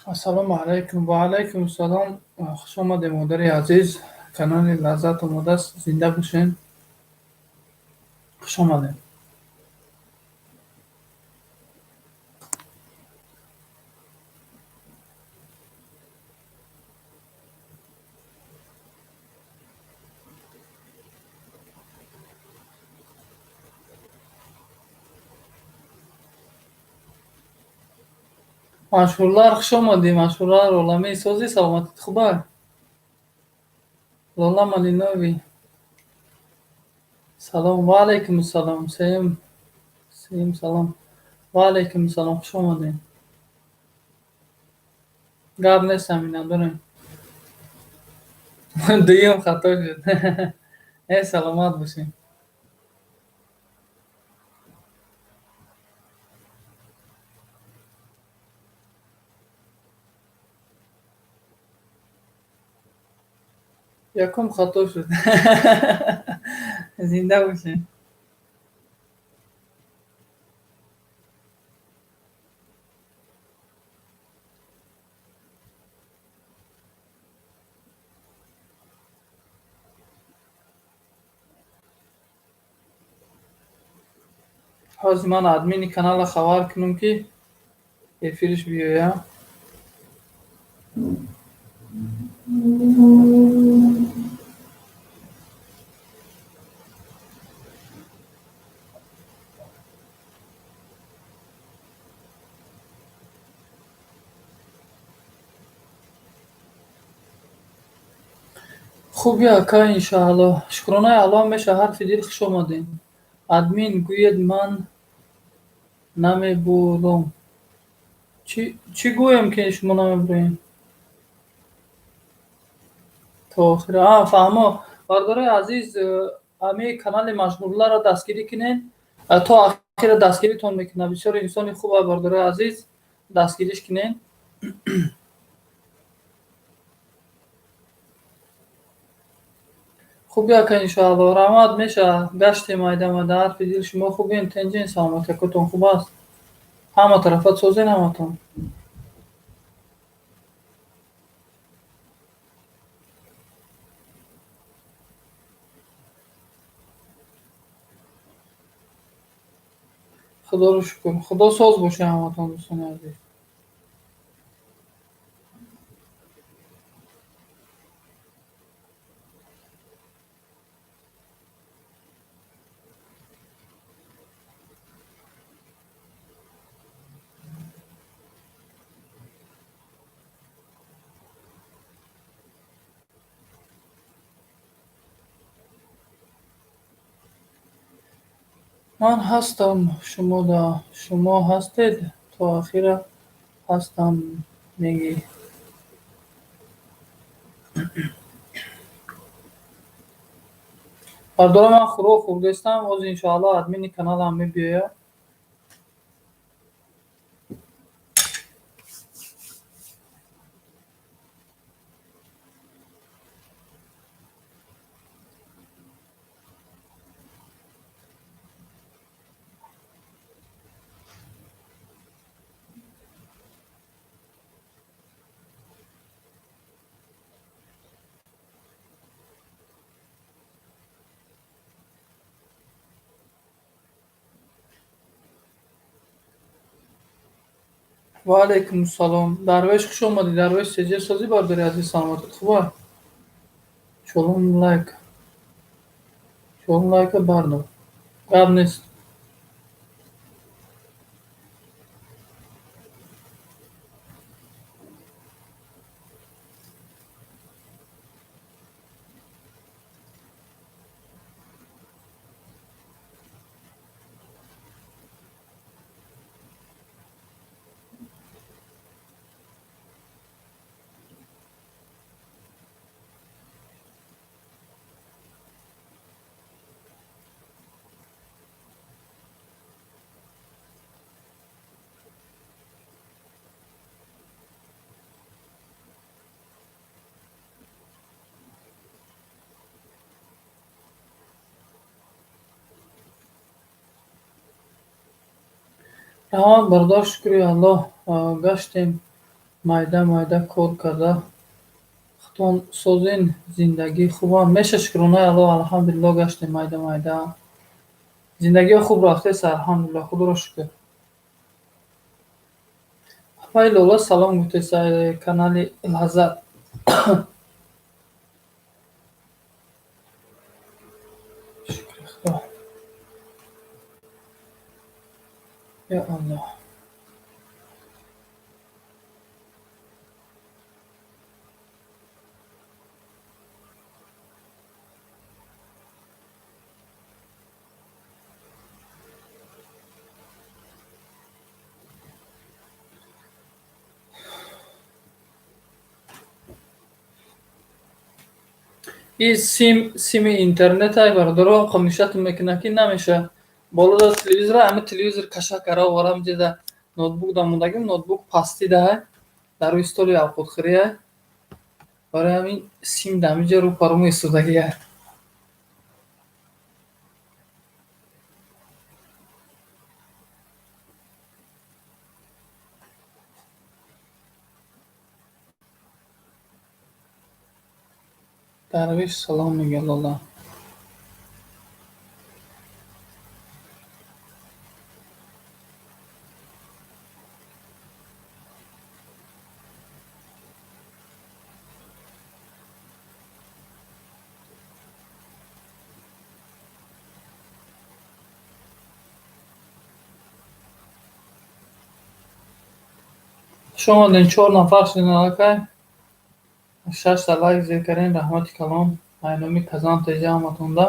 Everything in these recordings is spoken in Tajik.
Assalomu alaykum. Va alaykum assalom. Xush omading modari aziz. Kanali Lazzat omoda است. زنده باشین. خوش آمدین. مشهورlar خوش آمدی. مشهورlar عالمی سازی سلامتت خوبه. لالا مالینوی. سلام و علیکم السلام. سیم سلام. و علیکم السلام. خوش آمدین. گپ نیست همینا بریم. دیم خطا شد. ای سلامت باشین. یکم خطا شد. زنده باشین. حاضر من ادمین کانال خبر کنم که افیرش بیایم. خوبی اکا انشاءالله. شکرانه الان میشه حرف دیر خوش آمدین. ادمین گوید من نمی بودم. چی گویم که شما نمی بودین؟ تا آخر فهمو. بردار عزیز همه کانال مشغول‌ها را دستگیری کنین. تا آخر دستگیریتون میکنه. بسیار انسان خوبه بردار عزیز. دستگیریش کنین. خوبی اکا انشاءالله. رحمت میشه گشت مایده حرف دیر شما خوبین. تنجین سلامت کتون خوب است. همه طرفت سوزین همتون. خدا رو شکر. خدا ساز باشه همتون دوستان عزیز. من هستم. شما هستید تا آخر هستم میگی. بردار من خورو خوردستم از انشاءالله ادمین کانال هم میبیه. و علیکم السلام. درویش خوش اومدی. درویش سجه سازی برداری عزیز سلامتت خوبه. چلون لایک بردار. قبل نیست. رحمت بردار شکری الله. گشتیم майда майда кор карда хутон созин зиндагӣ хубон меша шукруна алло алҳамдулилло гаштем майда майда зиндагиё хуб рафтеса алҳамдулилло худоро шукр. Апай лола салом гуфтеса канали Лаззат. Шукри худо. Я Аллоҳ. این سیم اینترنت های بردارو خمیشت میکنه که نمیشه بالا دا تلویزر همه تلویزر کشا کرا ورم جده نوتبوک دا موندگیم نوتبوک پاستی ده در روی استولی اوقات خریه برای همین سیم دمیجه رو پرومو استودگیه درویش سلام میگه لالا. شما دین 4 نفر شدین الکای 6 تا لایک زیر کردین رحمت کلام اینامی کزان تیجه آمدونده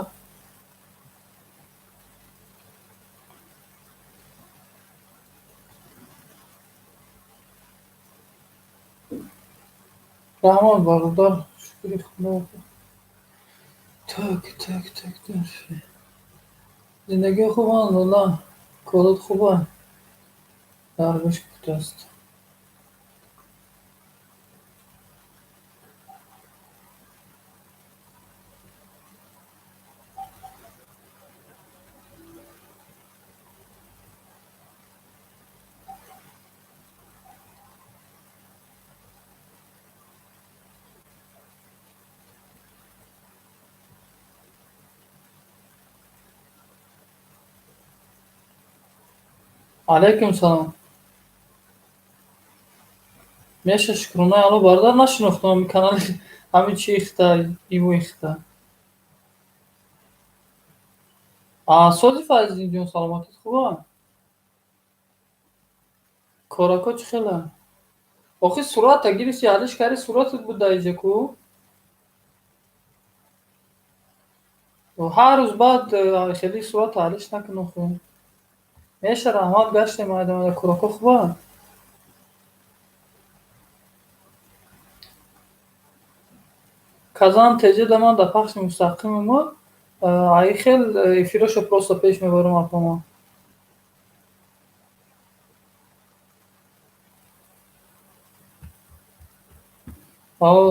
رحمان برادر شکری خدا تک تک تک تک زندگی خوبه لالا کارات خوبه درویش کفته است. علیکم سلام میشه شکرونه الو برادر نشناختم کانال همین چی اخته ایمو اخته سوزی فایزین جون سلامتت خوبه کاراکو چی خیلی آخی صورت گیریسی حالش کاری صورتت بود دایجه کو و هر روز بعد خیلی صورت حالش نکنه خو میشه رحمت گشت مایده کاراکو خوبه کازان تجه دمان در پخش مستقیم ما ای خیل افیراشو پروستا پیش میبرم اپا ما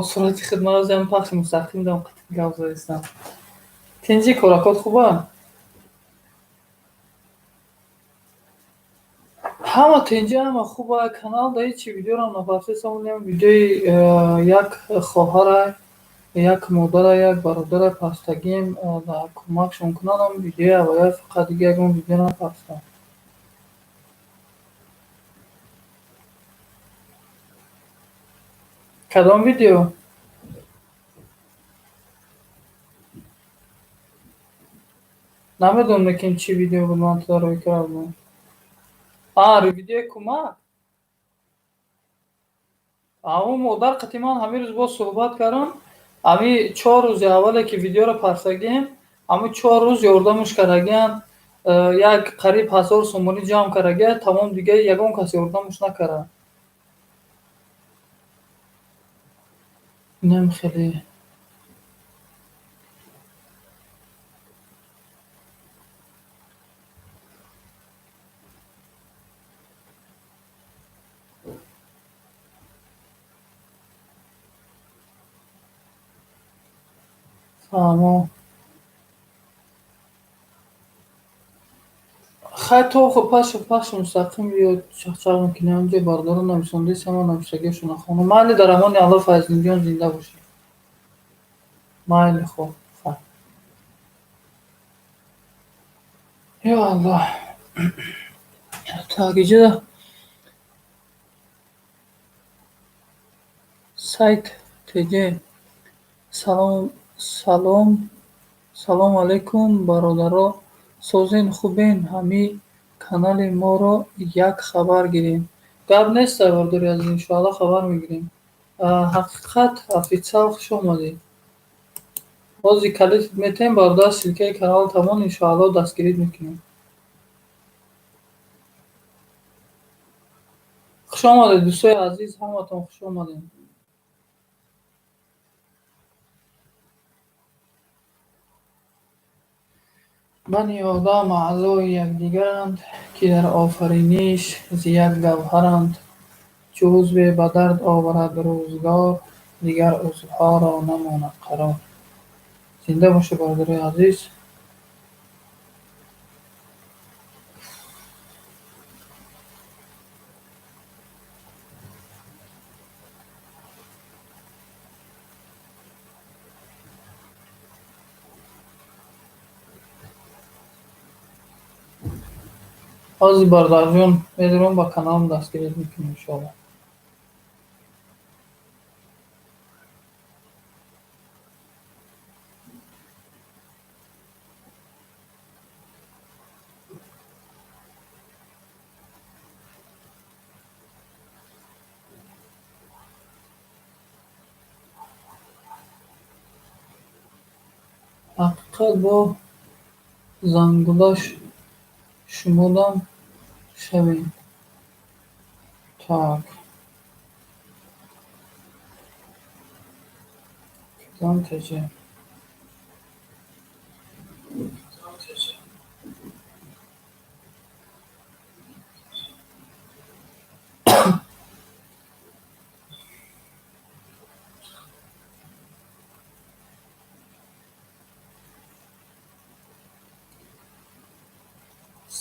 صورتی خدمت از هم پخش مستقیم دارم قطعی گوزه ایستم تنجی کاراکات خوبه همه تنجی همه خوبه کانال دایی چی ویدیو را نفرسی سامونیم ویدیوی یک خواهر یک مادر یک برادر پستگیم در کمکشون کنم ویدیو اولی فقط دیگه اگه اون ویدیو نپستم کدام ویدیو؟ نمیدونم نکن چی ویدیو بود من تو روی کردم روی ویدیو کمک اون مادر قطیمان همین روز با صحبت کردم امی 4 روز اوله که ویدیو رو پرسگیم امی 4 روز یاردمش کردگیم یک قریب 1000 سومونی جمع کردگی تمام دیگه یگان کسی یاردمش نکرده اینم خیلی Хай то пахш мустақим ё чахчақ мекунем ҷо бардора нависондаи сама нависагиашона хонам. Майли дар амони Алло Файзлинҷон зинда бошед. Майли хуб. Ё Алло. Так, иҷо сайт теҷе. Салом. Салом алайкум бародаро. Созен хубен? Ҳами канали моро як хабар гирем. Гап нест сарвардори азиз, иншоалло хабар мегирем. Ҳақиқат официал хуш омадед. Бози калид метем бародар силкаи канал тамон иншоалло дастгирид мекунем. Хуш омадед дӯстои азиз, ҳаматон хуш омадед. бани одам аъзои якдигаранд, ки дар офариниш зи як гавҳаранд. Чу узве ба дард оварад рӯзгор, дигар узвҳоро намонад қарор. Зинда боша бародари азиз. Азизи бародарҷон, медарам ба каналам дастгирид мекунем иншоалло. ҳақиқат бо зангуда шумодан шавем. Так. Кидам теҷе.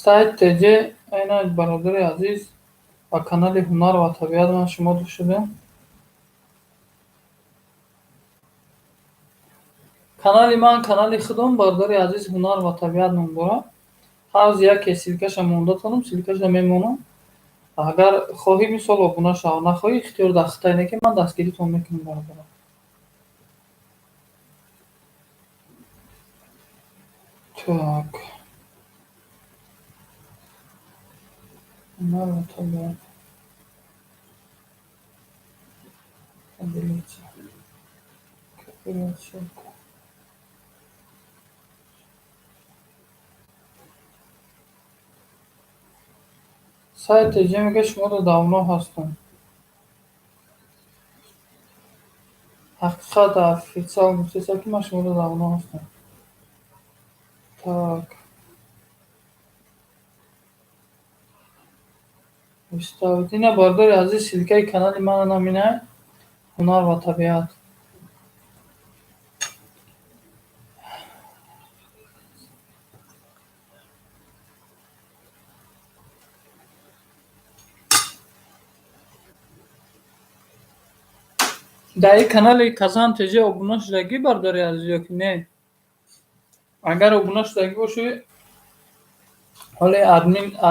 сайт теҷе айнак бародари азиз ба канали ҳунар ва табиат ман шумо душ шудем. канали ман канали худам бародари азиз ҳунар ва табиат ном дорад. ҳарз яке силкаша мондатонам, силкаша мемонам. Агар хоҳӣ мисол обуна шав, нахоҳӣ ихтиёр дахта ине ки ман дастгиритон мекунам бародаро. Так. ҳунар ва табиат. Абилитсия. Кооператсия. сайт теҷе мега шуморо давно ҳастам. ҳақиқат официал гуфтеса ки ман шуморо давно ҳастам. Так. иставид. Ина бародари азиз силкаи канали манам намина ҳунар ва табиат. дар ин канали касан теҷе обуна шудагӣ бародари азиз ё ки не? Агар обуна шудагӣ бошӣ, ҳоле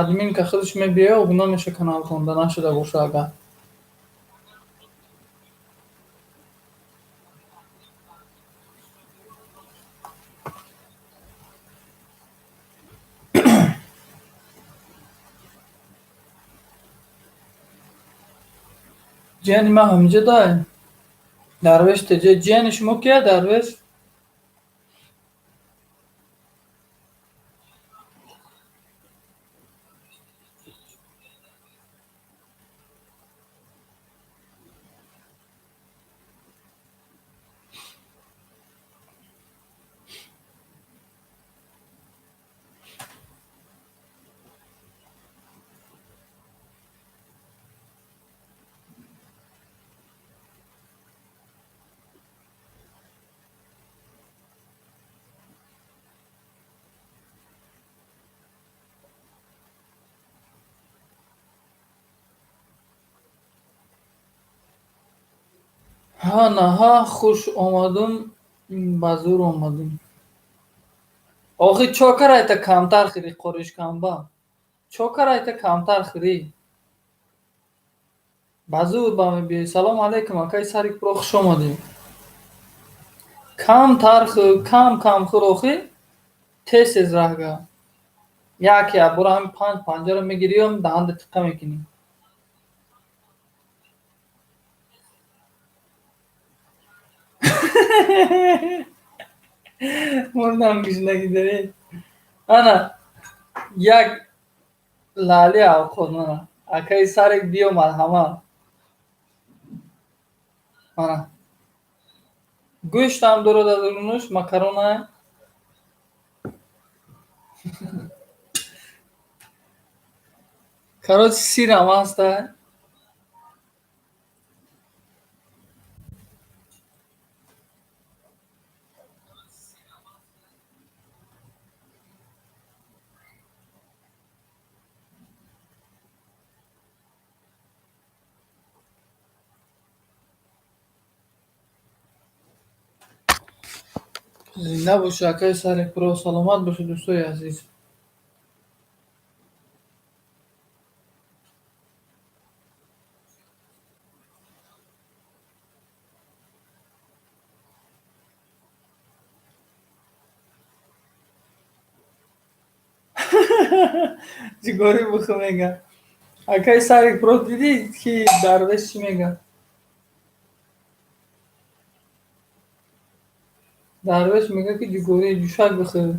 админка худаш мебия обуна меша каналтон, да нашуда боша агар. ҷияни ман ҳаминҷо дай. Дарвеш теҷе. Ҷияни шумо кия дарвеш? ها نه ها خوش آمدم بازور آمدم. آخه چاکر ایت کمتر خیلی قرش کم با چاکر ایت کمتر خیلی بازور با می بی سلام علیکم اکای سری پرو خوش آمدیم. کم ترخ کم کم خروخی تیس از راه یکی برو هم پنج پنجره میگیریم دهند تکه میکنیم. مردم گشنگی داری انا یک لالی آخون انا اکای سر بیو مرحمه انا گوشت هم دور دادونش مکرونه کاروچ سیر هم هسته زنده باشه اکای سر پرو سلامت باشه دوستای عزیز. جگاری بخو میگه اکای سر پرو دیدی که دروش چی میگه دروش میگه که جگوری جوشک بخور.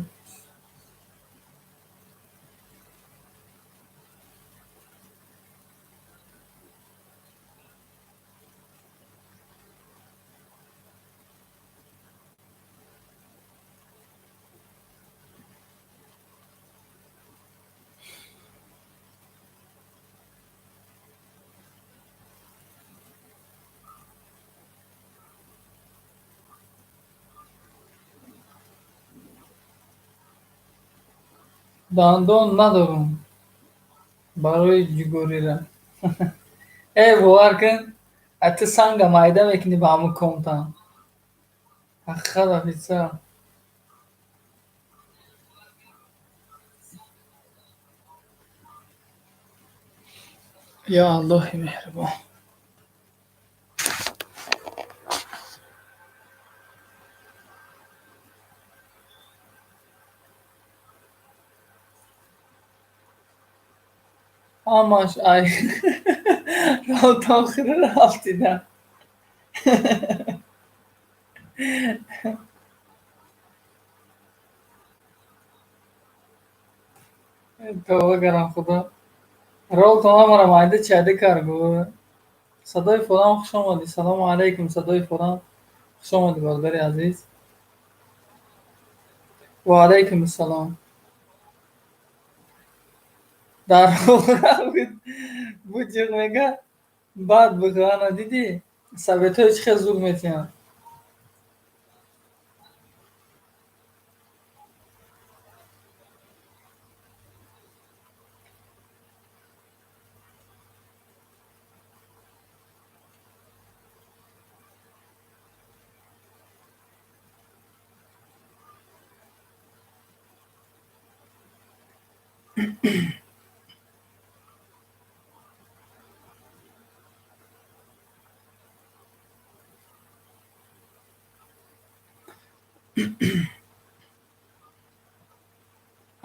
دندان ندارم برای جگوری را ای باور کن ات سنگ مایده میکنی با همون کمتن خدا پیچه یا الله مهربان. همش ای رو تا آخر رفتی نه توبه کردم خدا رو تو همارا مایده چیده کار گو صدای فلان خوش آمدی سلام علیکم صدای فلان خوش آمدی برادر عزیز. و علیکم السلام. در واقع بود جیغ میگه بعد بگانا دیدی ثابت های چه زور میتین.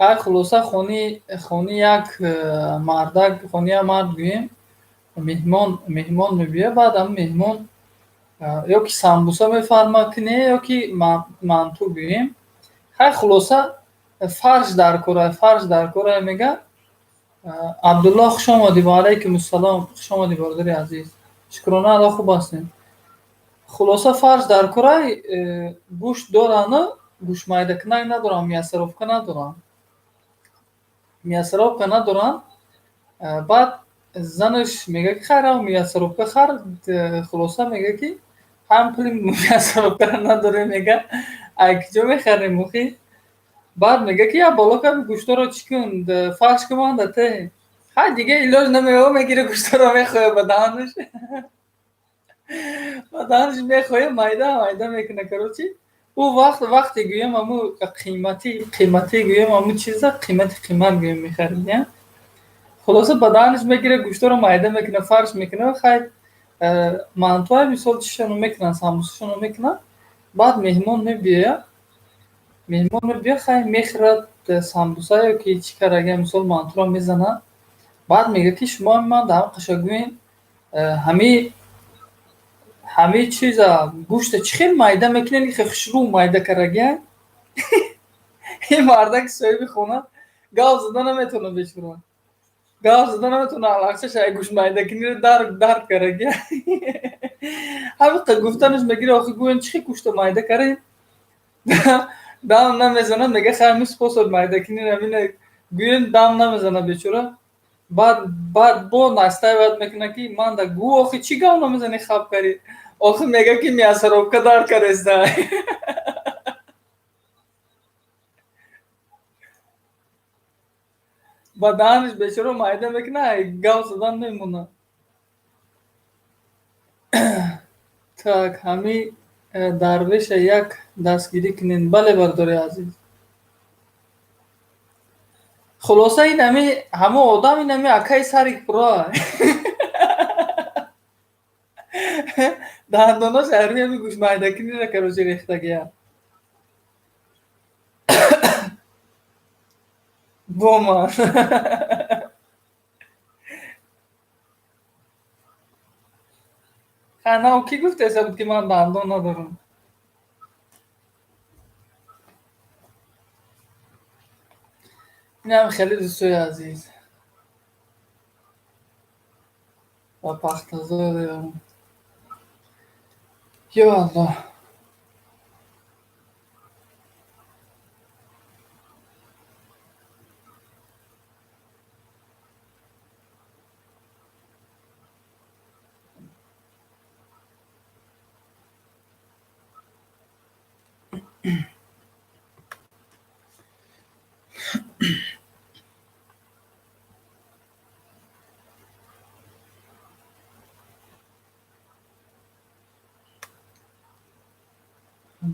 های خلاصه خونی یک مردک خونی یک مرد گویم مهمان میبیه بعد هم مهمان یا که سمبوسه میفرما کنه یا که منتو گویم های خلاصه فرش در کوره میگه عبدالله خوش آمدی و علیکم السلام خوش آمدی برادر عزیز شکرانه ادا خوب هستیم. خلاصه فرش در کره گوشت دارن گوش مایده کنک ندارن میاسرافکه ندارن میاسرافکه ندارن بعد زنش میگه که خیره میاسرافکه خر خلاصه میگه که هم پولی میاسرافکه نداره میگه ای کجا میخریم مخی بعد میگه که یا بالا که گوشتا رو چکن فرش که مانده ته های دیگه ایلاج نمیگه میگیره گوشتا رو میخواه به دهنش. دانش میخواه майда میکنه کروچی. او وقتی گویم امو قیمتی گویم امو چیزا قیمت گویم میخریم. خلاصه بدنش میگیره گوشت رو майда میکنه فرش میکنه خیر مانتوی مثال چیشونو میکنن ساموسشونو میکنن بعد مهمون میبیا خیر میخرد سامبوسا که چی کرده مثال مانتو رو میزنن بعد میگه که شما من در قشنگوین همه چیزا گوشت چخیل майда میکنن که خشرو майда کرده این مرده که صاحب خونه گاو زدن نمیتونه بشورن گاو زدن نمیتونه علاقه شای گوش майда کنی رو درک کرده همین که گفتنش میگیره آخه گوین چی گوشت майда کرده دام نمیزنه میگه خیلی میسپاسد майда کنی رو گوین دام نمیزنه بیچاره بعد با ناسته وقت میکنه که من دا گو آخه چی گاو نمیزنی خواب کردی آخه میگه که میاسروب کدار کرده با دانش بیچاره майда میکنه گاو زدن نمیمونه так ҳами дарвеша як дастгирӣ кунед бале бардори азиз хулоса ин ҳами ҳама одам ин ҳами акаи сари пура дандонош ҳарми ҳами гӯш майдакиниро карочи рехтагия боман ханав ки гуфтеса буд ки ман дандон надорам инам хеле дӯстои азиз ва пахтазодем ё аллоҳ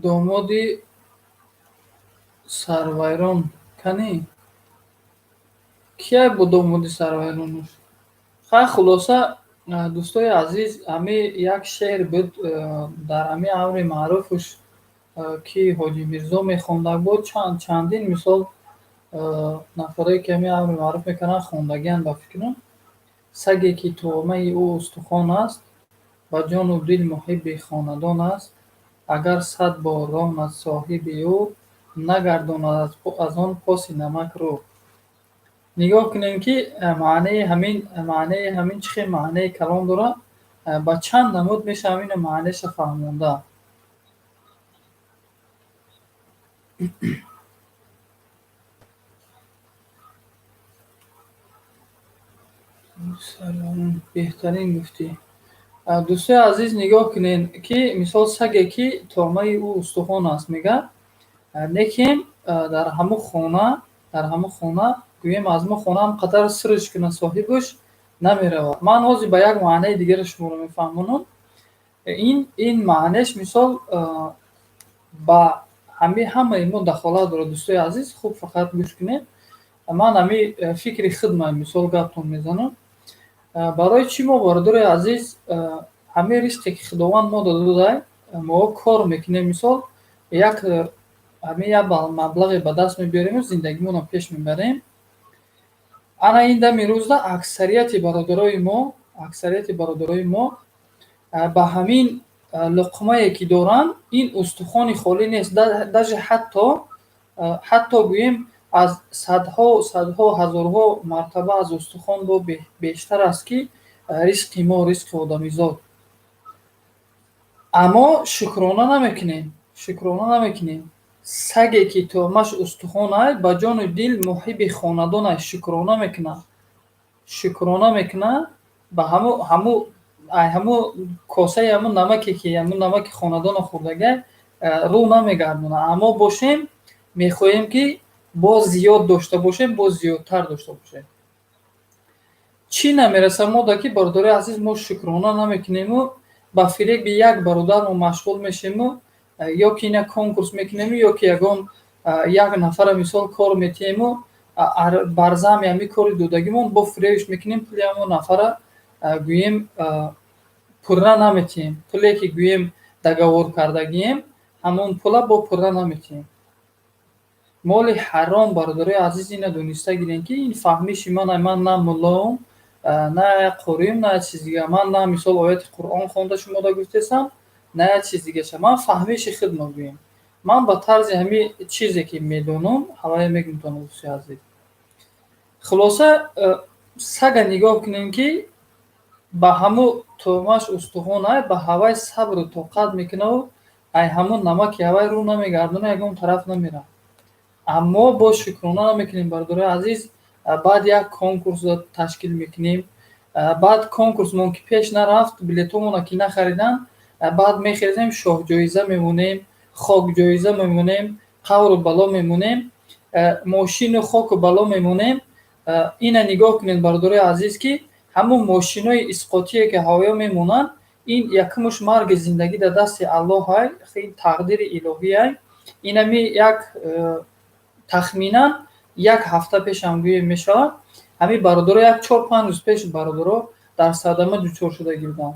домоди сарвайрон канӣ кия бу домоди сарвайронуш хай хулоса дӯстои азиз ҳами як шеър буд дар ҳами амри маъруфуш ки ҳоҷи мирзо мехонда буд чандин мисол нафарое ки ҳами амри маъруф мекунанд хондагиянд ба фикрам саге ки туомаи ӯ устухон аст ва ҷону дил муҳибби хонадон аст агар сад бор ронад соҳиби ӯ нагардонад аз он поси намак рӯ нигоҳ кунем ки маънаи ҳамин чӣ хел маънаи калом дорад ба чанд намуд меша ҳамина маънаеша фаҳмонда беҳтарин гуфтӣ дӯстои азиз нигоҳ кунед ки мисол саге ки томаи ӯ устухон аст мегӯяд лекин дар ҳамун хона гӯем аз мо хонаам қадар сирш куна соҳибуш намеравад ман ҳозир ба як маънаи дигари шуморо мефаҳмонам ин маънеш мисол ба ҳамаи мо дахолат дорад дӯстои азиз хуб фақат гӯш кунед ман ҳами фикри худман мисол гапатон мезанам барои чӣ мо бародари азиз ҳамаи ризқе ки худованд мо додадай мо кор мекунем мисол як маблағе ба даст мебиёриму зиндагимонро пеш мебарем ана ин дами рӯзда аксарияти бародарои мо ба ҳамин луқмае ки доранд ин устухони холӣ нест даже ҳатто гӯем аз садҳо ҳазорҳо мартаба аз устухон бо бештар аст ки ризқи мо ризқи одамизод аммо шукрона намекунем саге ки тӯъмаш устухонай ба ҷону дил муҳибби хонадонаш шукрона мекунад ба ҳамун косаи ҳамун намаке ки ҳамун намаки хонадонро хӯрдагай рӯ намегардонад аммо бошем мехоҳем ки боз зиёд дошта бошем боз зиёдтар дошта бошем чӣ намераса мода ки бародари азиз мо шукрона намекунему ба фиреби як бародармо машғул мешему, ё ки ина конкурс мекунему, ё ки ягон як нафара мисол кор метиҳему, бар замми ҳами кори додагимон бо фиребиш мекунем, пули ҳамон нафара гӯем пурра наметиҳем. Пуле ки гӯем дагавор кардагием, ҳамон пула бо пурра наметиҳем. Моли ҳаром, бародарои азиз, ина дониста гирем, ки ин фаҳмиши ман на муллоам, на як қориюм, на як чиз дига. Ман на мисол ояти Қуръон хонда шумо да гуфтесам, на як чиз дигаша. Ман фаҳмиши худ мегӯям. Ман ба тарзи ҳами чизе ки медонам ҳавая мегӯям то дӯстои азиз. Хулоса сага нигоҳ кунем, ки ба ҳамун тӯъмаш устухон ба ҳавай сабру тоқат мекунаву ай ҳамун намаки ҳавай рӯ намегардона, ягон тараф намеравад. аммо бо шукрона намекунем, бародарои азиз. Баъд як конкурс ташкил мекунем, баъд конкурсмон ки пеш нарафт, билетҳомона ки нахаридан, баъд мехезем шоҳҷоиза мемонем, хокҷоиза мемонем, қавру бало мемонем, мошину хоку бало мемонем. Ина нигоҳ кунед, бародарои азиз, ки ҳамун мошинои исқотие ки ҳавоё мемонанд, ин якумуш марги зиндагӣ дар дасти Аллоҳ ай, тақдири илоҳӣ ай. Инами як тахминан як ҳафта пешам гӯем мешавад. Ҳамин бародаро як 4-5 рӯз пеш бародаро дар садама дучор шудагӣ буданд.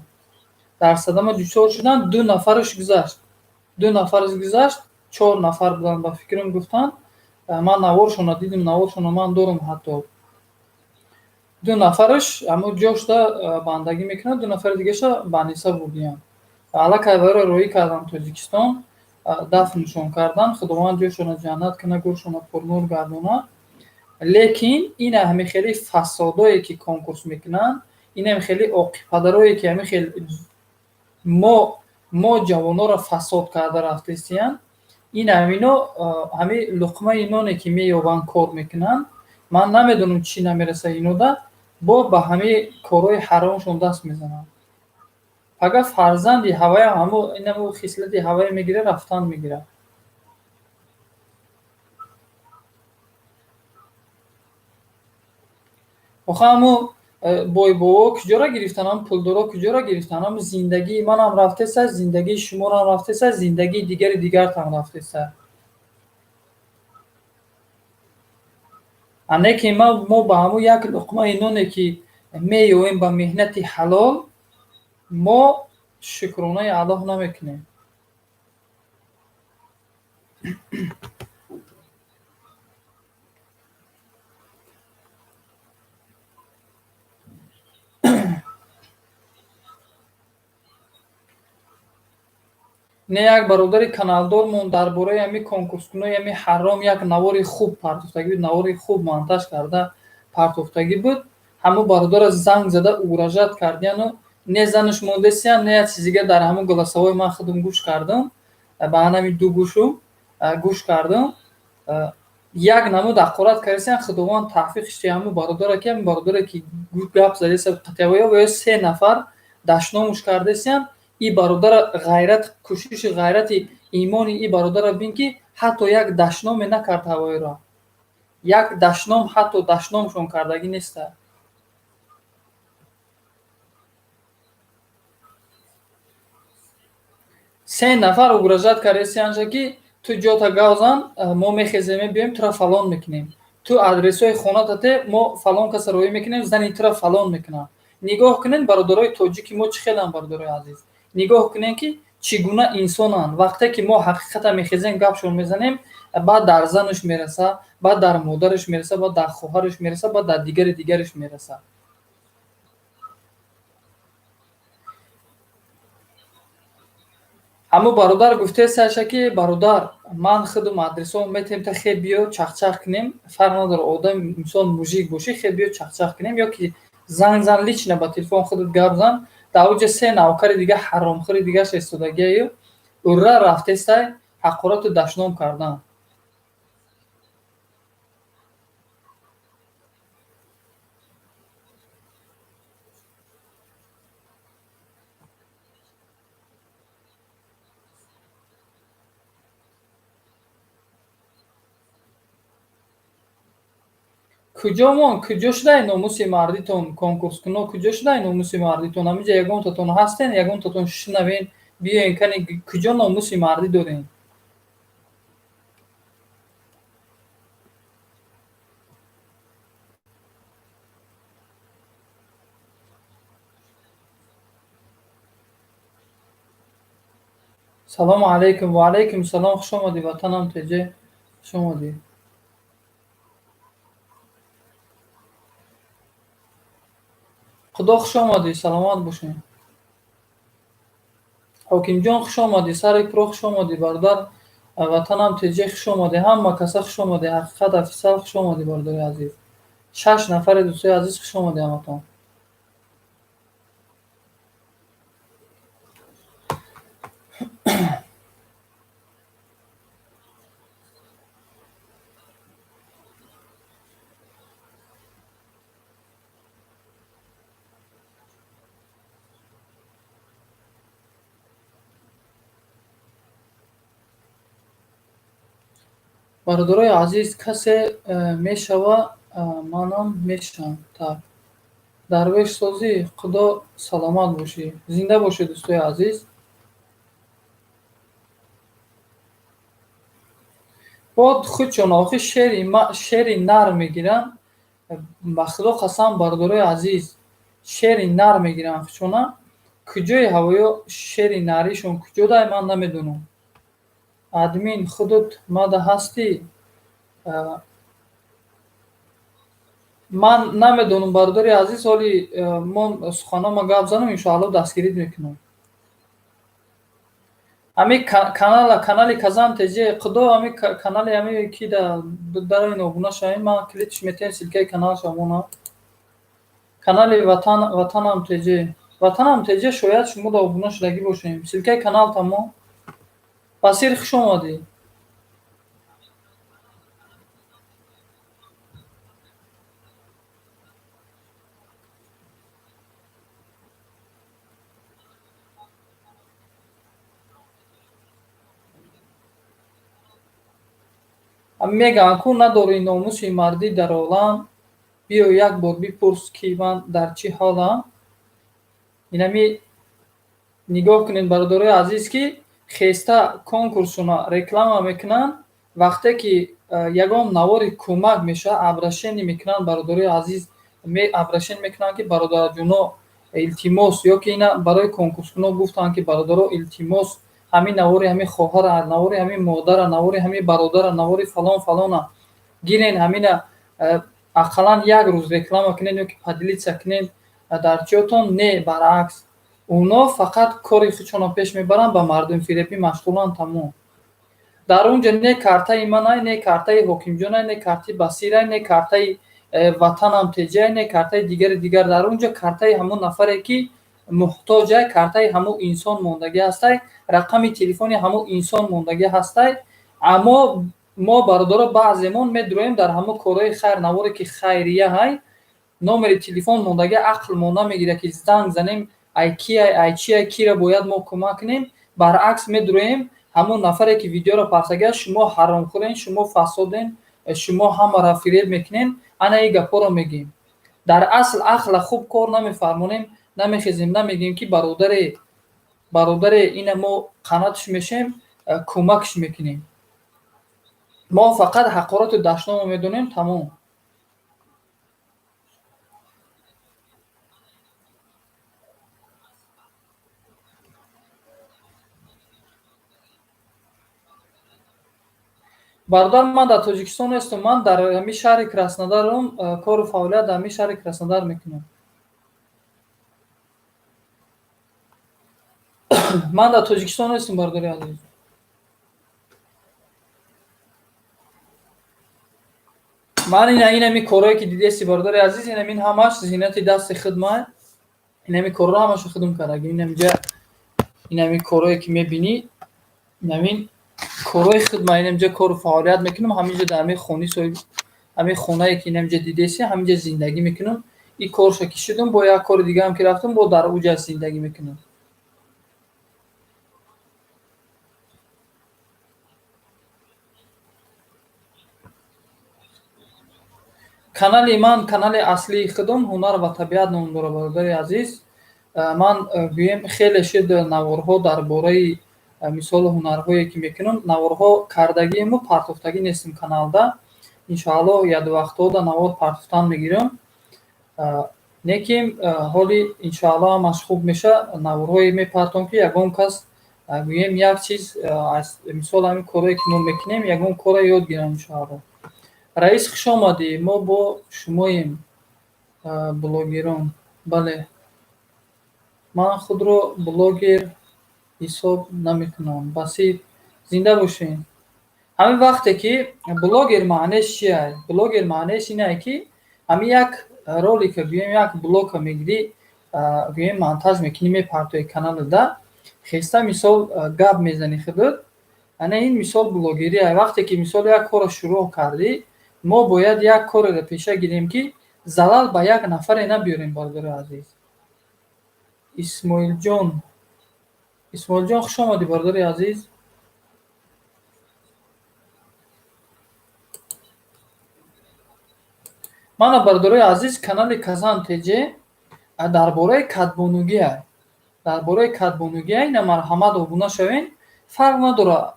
Дар садама дучор шуданд, 2 нафараш гузашт. 2 нафараш гузашт, 4 нафар буданд. Ба фикрам гуфтанд, ман наворшона дидим, наворшона ман дорам ҳатто. 2 нафараш ҳамон ҷошда бандагӣ мекунанд, 2 нафари дигаша баниса бурдиянд. Аллакай барои роҳӣ карданд Тоҷикистон, дафншон кардан. Худованд ҷойшона ҷаннат кунад, гӯшона пурнур гардонад. Лекин ина ҳамин хели фасодое ки конкурс мекунанд, ина ҳамин хели оқипадарое ки ҳамин хел мо ҷавонора фасод карда рафтаистиянд, ин ҳамино ҳамин луқмаи ноне ки меёбанд кор мекунанд. Ман намедонам чӣ намераса инода, бо ба ҳамин корҳои ҳаромшон даст мезананд. Ага фарзанди ҳавая ҳамун хислати ҳавая мегирад, рафтан мегирад. охир ҳамун бойбово куҷора гирифтанд, ҳамун пулдоро куҷора гирифтанд? Ҳамун зиндагии манам рафтеса, зиндагии шуморам рафтеса, зиндагии дигари дигартам рафтеса. Ане ки мо ба ҳамун як луқмаи ноне ки меёем ба меҳнати ҳалол, мо шукронаи Аллоҳ намекунем. Не як бародари каналдормон дар бораи ҳамин конкурскунои ҳамин ҳаром як навори хуб партофтагӣ буд, навори хуб монтаж карда партофтагӣ буд. Ҳамун бародара занг зада угражат кардияну не занаш мондесиян, не як чиз дига дар ҳамун голосовой ман худам гӯш кардам, ба ҳамин 2 гӯшум гӯш кардам. Як намуд ақорат кардесиян, худованд тавфиқ шти ҳамун бародара ки ҳамин бародаре ки гап задеса қатъявоё ва 3 нафар дашномуш кардесиян. И бародара ғайрат, кӯшиши ғайрати имони и бародара бин ки ҳатто як дашноме накард ҳавоиро. Як дашном ҳатто дашномшон кардагӣ неста. 3 нафар угражат кардесиянша ки ту ҷота гавзан, мо мехезем биёем тура фалон мекунем. Ту адресои хонатате мо фалон каса роҳӣ мекунем, зани тура фалон мекунам. Нигоҳ кунед бародарои тоҷики мо чӣ хеланд, бародарои азиз. Нигоҳ кунем ки чӣ гуна инсонанд. Вақте ки мо ҳақиқата мехезем, гапшон мезанем, баъд дар занаш мераса, баъд дар модараш мераса, баъд дар хоҳараш мераса, баъд дар дигариш мераса. ҳамун бародар гуфтесаша ки бародар, ман худам адресом метем, та хеб биё чахчах кунем, фарқ надорад одам инсон мужик бошӣ, хеб биё чахчах кунем, ё ки занг зан лично ба телефон худат гап зан. Дар оҷа 3 навкари дига ҳаромхӯри дигааш истодагиаю, урра рафтестай ҳақорату дашном кардан. куҷо шудаи номуси мардитон конкурскуно куҷо шудаи номуси мардитон ҳаминҷа ягонтатон ҳастен ягонтатон шунавен биёен кани куҷо номуси мардӣ дорем. салому алайкум. Ва алайкум салом. хуш омадӣ ватанам теҷе. хуш омадӣ. худо хуш омадӣ. саломат бошем. ҳокимҷон хуш омадӣ. сари пурро хуш омадӣ. бародар ватанам теҷе хуш омадӣ. ҳама каса хуш омадӣ. ҳақиқат офисал хуш омадӣ. бародари азиз 6 нафари дӯстои азиз хуш омадӣ ҳаматон. бародарои азиз касе мешава манам мешавам. Так дарвешсозӣ худо саломат бошӣ. зинда бошед дӯстои азиз. бод худшон охир шери нар мегиранд. ба худо қасам бародарои азиз шери нар мегиранд худшона куҷои ҳавоё шери наришон куҷодай ман намедонам. админ худут мада ҳастӣ? ман намедонам бародари азиз ҳоли мон суханома гап занам иншоалло дастгирит мекунам. ҳами канали казан теҷе қудо ҳами канали ҳами ки дарои нобуна шавем ман клитиш метем силкаи канал шавмона канали ватанам теҷе шояд шумо да обуна шудагӣ бошем. силкаи канал тамом. басир хуш омадӣ. мегӯянд ку надорӣ номуси мардӣ дар олам. биё як бор бипурс ки ман дар чӣ ҳолам. инами нигоҳ кунед бародарои азиз ки хеста конкурсона реклама мекунанд. вақте ки ягон навори кӯмак мешавад абрашенӣ мекунанд бародарои азиз абрашен мекунанд ки бародарҷоно илтимос ё ки ина барои конкурскуно гуфтанд ки бародаро илтимос ҳамин навори ҳамин хоҳара навори ҳамин модара навори ҳамин бародара навори фалон фалона гирен ҳамина ақаллан як рӯз реклама кунед ё ки падилитсия кунед дар чиётон не баръакс оно фақат кори худшонро пеш мебаранд ба мардумфиребӣ машғуланд тамом. дар онҷа не картаи манай не картаи ҳокимҷонай не картаи басирай не картаи ватанам теҷай не картаи дигар дар онҷа картаи ҳамон нафаре ки муҳтоҷай картаи ҳамон инсон мондагӣ ҳастай рақами телефони ҳамон инсон мондагӣ ҳастай. аммо мо бародаро баъземон медуроем дар ҳамон корҳои хайр наворе ки хайрия ҳай номери телефон мондагӣ ақл мо намегирад ки занг занем ай кияй ай чияй киро бояд мо кӯмак кунем. баръакс медуроем ҳамон нафаре ки видеоро парсагар шумо ҳаромхӯрен шумо фасоден шумо ҳамаро фиреб мекунен ана ин гапҳоро мегӯем. дар асл ақла хуб кор намефармонем намехезем намегӯем ки бародаре ина мо қанотш мешем кӯмакш мекунем. мо фақат ҳақороту дашномо медонем тамом. бародар ман дар тоҷикистон ҳастам. ман дар ҳамин шаҳри краснодарам кору фаъолият дар ҳамин шаҳри краснодар мекунам. ман дар тоҷикистон ҳастам бародари азиз. ман инами корҳое ки дидеси бародари азиз инамин ҳамаш зиннати дасти хидмат инами корҳоро ҳамашро худум кардагим. инамҷа инами корҳое ки мебинӣ инамин корҳои хидмат инамҷа кору фаъолият мекунам. ҳаминҷа дар ҳамин хони соҳиби ҳамин хонае ки инамҷа дидеси ҳаминҷа зиндагӣ мекунам. ин коршо ки шудам бо як кори дигарам ки рафтам бо дар уҷа зиндагӣ мекунам. канали ман канали аслии худам ҳунар ва табиат ном дорад. Бародари азиз, ман гӯем хеле шуд наворҳо дар бораи мисол ҳунарҳое ки мекунам, наворҳо кардагиему партофтагӣ нестим каналда. Иншоаллоҳ якдувақтҳо да навор партофтан мегирам. Неким ҳоли иншоаллоҳ ҳамаш хуб меша. Наворҳое мепартом ки ягон кас гӯем як чиз аз мисол ҳамин корое ки мо мекунем, ягон кора ёд гирам иншоаллоҳ. Раис, хуш омадӣ. Мо бо шумоем, блогерон. Бале, ман худро блогер ҳисоб намекунам. Басит, зинда бошед. Ҳамин вақте ки блогер маънеш чия? Блогер маънеш ине ки ҳамин як ролика гӯем як блока мегирӣ, гӯем монтаж мекунӣ, мепартои каналда, хеста мисол гап мезанӣ худут. Ана ин мисол блогерия. Вақте ки мисол як корро шурӯъ кардӣ, мо бояд як корреро пеша гирем ки залал ба як нафаре набиёрем. Бародари азиз, Исмоилҷон, Исмоилҷон, хуш омадӣ бародари азиз. Мана бародари азиз, канали Казан ТЖ дар бораи катбонугия, дар бораи катбонугия ина марҳамат обуна шавен. Фарқ надорад